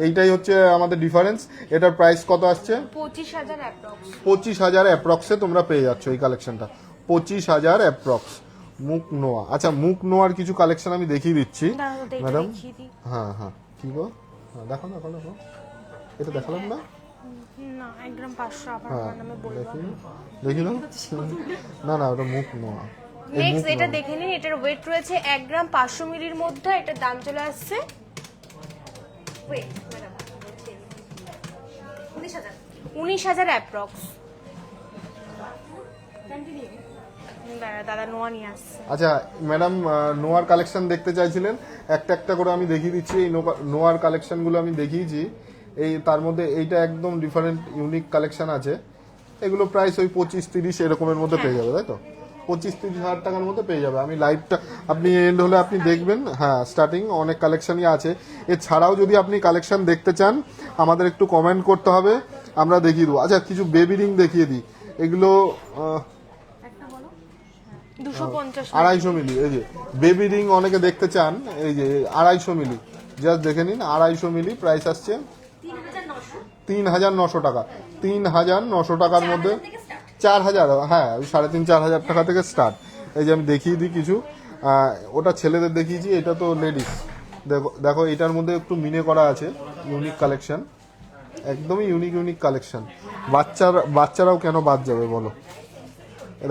এইটাই হচ্ছে আমাদের ডিফারেন্স। এটার প্রাইস কত আসছে? 25,000 অ্যাপ্রক্স। 25,000 অ্যাপ্রক্সে তোমরা পেয়ে যাচ্ছ এই কালেকশনটা, 25,000 অ্যাপ্রক্স। মুখ নোয়া, আচ্ছা মুখ নোয়ার কিছু কালেকশন আমি দেখিয়ে দিচ্ছি ম্যাডাম। হ্যাঁ হ্যাঁ, কি গো? হ্যাঁ দেখো দেখো দেখো, এটা দেখালাম না? না 1 গ্রাম 500 আবার হ্যাঁ আমার নামে বলবো। দেখি না, না না ওটা মুখ নোয়া। নেক্সট এটা দেখে নিন, এটার ওয়েট রয়েছে 1 গ্রাম 500 মিলির মধ্যে। এটার দাম চলে আসছে ওয়েট ম্যাডাম 19,000 19,000 অ্যাপ্রক্স। কন্টিনিউ। দাদা নোয়া নিয়ে আসছে। আচ্ছা ম্যাডাম, নোয়ার কালেকশন দেখতে চাইছিলেন, একটা একটা করে আমি দেখিয়ে দিচ্ছি। এই নোয়ার কালেকশনগুলো আমি দেখিয়েছি, এই তার মধ্যে এইটা একদম ডিফারেন্ট ইউনিক কালেকশন আছে। এগুলো প্রাইস ওই 25-30 এরকমের মধ্যে পেয়ে যাবে, তাই তো? 25-30 হাজার টাকার মধ্যে পেয়ে যাবে। আমি লাইভটা আপনি এন্ড হলে আপনি দেখবেন। হ্যাঁ স্টার্টিং অনেক কালেকশনই আছে। এছাড়াও যদি আপনি কালেকশন দেখতে চান আমাদের একটু কমেন্ট করতে হবে, আমরা দেখিয়ে দেবো। আচ্ছা কিছু বেবি রিং দেখিয়ে দিই। এগুলো 250 250 মিলি। এই যে বেবি রিং অনেকে দেখতে চান, এই যে 250 মিলি, জাস্ট দেখে নিন। 250 মিলি প্রাইস আসছে 3,900 টাকা। 3,900 টাকার মধ্যে 4,000, হ্যাঁ ওই 3,500-4,000 টাকা থেকে স্টার্ট। এই যে আমি দেখিয়ে দিই কিছু, ওটা ছেলেদের দেখিয়েছি, এটা তো লেডিস। দেখো দেখো এটার মধ্যে একটু মিনে করা আছে, ইউনিক কালেকশন, একদমই ইউনিক কালেকশন। বাচ্চারাও কেন বাদ যাবে বলো?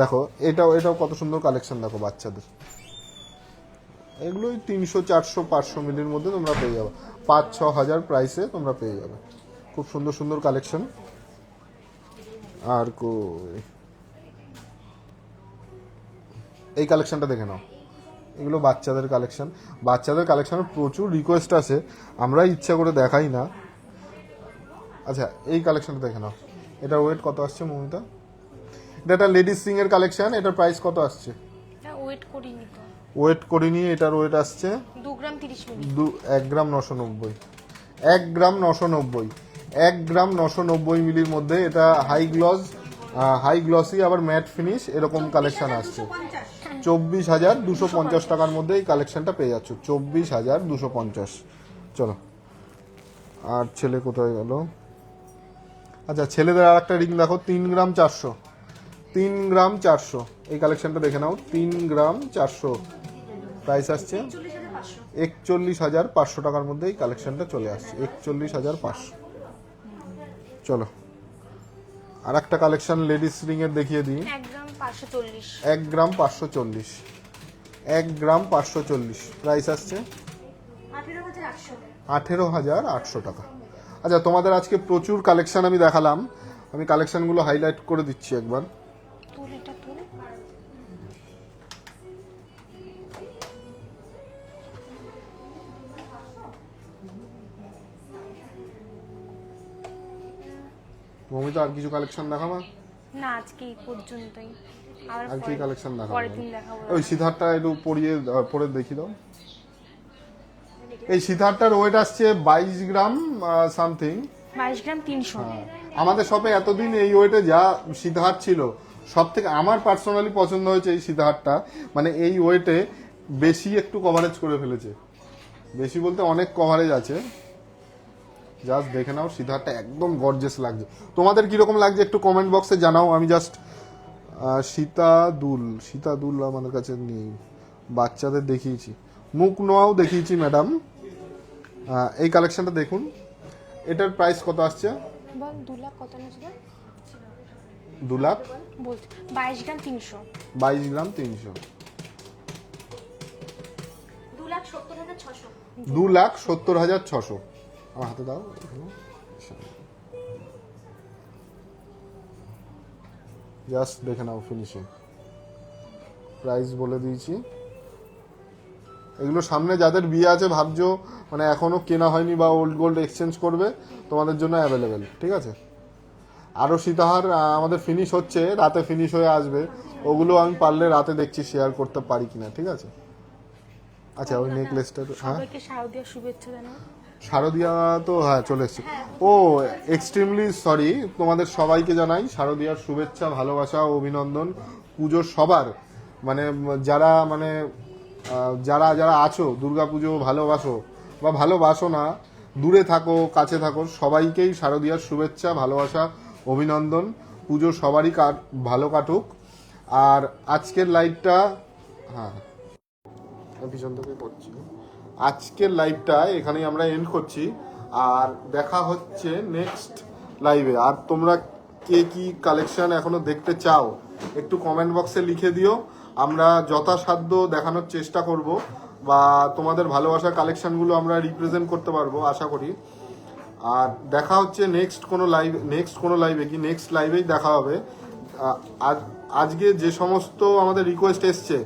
দেখো এটাও কত সুন্দর কালেকশন, দেখো বাচ্চাদের। এগুলোই 300, 400, 500 মিলির মধ্যে তোমরা পেয়ে যাবে, 5-6 হাজার প্রাইসে তোমরা পেয়ে যাবে। খুব সুন্দর সুন্দর কালেকশন। আর এই কালেকশনটা দেখে নাও, এগুলো বাচ্চাদের কালেকশন। বাচ্চাদের কালেকশনের প্রচুর রিকোয়েস্ট আছে, আমরা ইচ্ছা করে দেখাই না। আচ্ছা এই কালেকশনটা দেখে নাও, এটা ওয়েট কত আসছে মৌমিতা? এটা একটা লেডিস সিং এর কালেকশন। এটার প্রাইস কত আসছে? এটা ওয়েট করিনি তো। ওয়েট করিনি, এটার ওয়েট আসছে 2 গ্রাম 30 মিলি। 1 গ্রাম 990। 1 গ্রাম 990, 1 গ্রাম 990 মিলির মধ্যে এটা হাই গ্লসি আবার ম্যাট ফিনিশ এরকম কালেকশন আসছে। 24,250 টাকার মধ্যে এই কালেকশনটা পেয়ে যাচ্ছ, 24,250। চলো, আর ছেলে কোথায় গেল? আচ্ছা ছেলেদের আর একটা রিং দেখো, 3 গ্রাম 400। 3 গ্রাম 400 এই কালেকশনটা দেখে নাও, 3 গ্রাম 400 প্রাইস আসছে 41,500 টাকার মধ্যে এই কালেকশনটা চলে আসছে, 41,500। চলো আর একটা কালেকশন লেডিস রিং এর দেখিয়ে দিই। 1 গ্রাম 540। 1 গ্রাম 540, 1 গ্রাম 540 প্রাইস আসছে 18,800 টাকা। আচ্ছা তোমাদের আজকে প্রচুর কালেকশন আমি দেখালাম, আমি কালেকশনগুলো হাইলাইট করে দিচ্ছি একবার। এটা তুল। মমিতা আর কিছু কালেকশন দেখাবা? না আজকে এই পর্যন্তই। আর কি কালেকশন দেখাবো? পরের দিন দেখাবো। ওই সিদ্ধার্থটা একটু পরে দেখি দাও। এই সিদ্ধার্থটার ওয়েট আসছে 22 গ্রাম সামথিং। 22 গ্রাম 300। আমাদের শপে এতদিন এই ওয়েটে যা সিদ্ধার্থ ছিল, সব থেকে আমার পার্সোনালি পছন্দ হয়েছে এই সিদ্ধার্থটা। মানে এই ওয়েটে বেশি একটু কভারেজ করে ফেলেছে, বেশি বলতে অনেক কভারেজ আছে। জাস্ট দেখে নাও, সিদ্ধার্থটা একদম গর্জিয়াস লাগছে। তোমাদের কিরকম লাগছে একটু কমেন্ট বক্সে জানাও। আমি জাস্ট সীতাদুল আমাদের কাছে নেই, বাচ্চাদের দেখিয়েছি, মুখ নোয়াও দেখিয়েছি ম্যাডাম। এই কালেকশনটা দেখুন, এটার প্রাইস কত আসছে? বল 2 লাখ কত নিছিল? 2 লাখ বলছি 22 গ্রাম 300। 22 গ্রাম 300, 2,70,600। 2,70,600। আমার হাতে দাও, জাস্ট দেখে নাও ফিনিশিং। প্রাইস বলে দিয়েছি। এগুলো সামনে যাদের বিয়ে আছে ভাবছো, মানে এখনো কেনা হয়নি বা ওল্ড গোল্ড এক্সচেঞ্জ করবে, তোমাদের জন্য অ্যাভেলেবেল, ঠিক আছে? আরও সীতাহার আমাদের ফিনিশ হচ্ছে, রাতে ফিনিশ হয়ে আসবে, ওগুলো আমি পারলে রাতে দেখছি শেয়ার করতে পারি কিনা, ঠিক আছে? আচ্ছা ওই নেকলেসটা হ্যাঁ, সবাইকে শারদীয়ার শুভেচ্ছা জানাও। শারদীয়া তো হ্যাঁ চলে এসছে। ও এক্সট্রিমলি সরি, তোমাদের সবাইকে জানাই শারদীয়ার শুভেচ্ছা, ভালোবাসা, অভিনন্দন। পুজোর সবার মানে যারা মানে যারা যারা আছো দুর্গাপুজো ভালোবাসো বা ভালোবাসো না, দূরে থাকো কাছে থাকো, সবাইকেই শারদীয়ার শুভেচ্ছা, ভালোবাসা, অভিনন্দন। পুজো সবারই ভালো কাটুক। আর আজকের লাইভটা হ্যাঁ পিছন থেকে করছি, আজকের লাইভটা এখানেই আমরা এন্ড করছি। আর দেখা হচ্ছে নেক্সট লাইভে। আর তোমরা কে কি কালেকশন এখনো দেখতে চাও একটু কমেন্ট বক্সে লিখে দিও, আমরা যথাসাধ্য দেখানোর চেষ্টা করব, বা তোমাদের ভালোবাসার কালেকশনগুলো আমরা রিপ্রেজেন্ট করতে পারবো আশা করি। আর দেখা হচ্ছে নেক্সট কোনো লাইভেই দেখা হবে। আজকে যে সমস্ত আমাদের রিকোয়েস্ট এসছে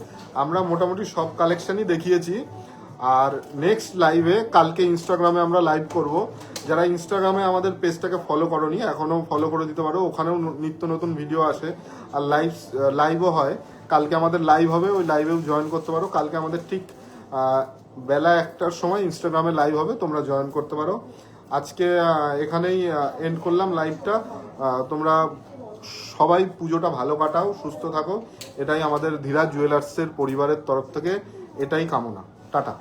আমরা মোটামুটি সব কালেকশনই দেখিয়েছি। আর নেক্সট লাইভে কালকে ইনস্টাগ্রামে আমরা লাইভ করব। যারা ইনস্টাগ্রামে আমাদের পেজটাকে ফলো করোনি এখনও ফলো করে দিতে পারো, ওখানেও নিত্য নতুন ভিডিও আসে আর লাইভও হয়। কালকে আমাদের লাইভ হবে, ওই লাইভেও জয়েন করতে পারো। কালকে আমাদের ঠিক বেলা 1টার সময় ইনস্টাগ্রামে লাইভ হবে, তোমরা জয়েন করতে পারো। আজকে এখানেই এন্ড করলাম লাইভটা। তোমরা সবাই পুজোটা ভালো কাটাও, সুস্থ থাকো, এটাই আমাদের ধীরাজ জুয়েলার্সের পরিবারের তরফ থেকে এটাই কামনা। টাটা।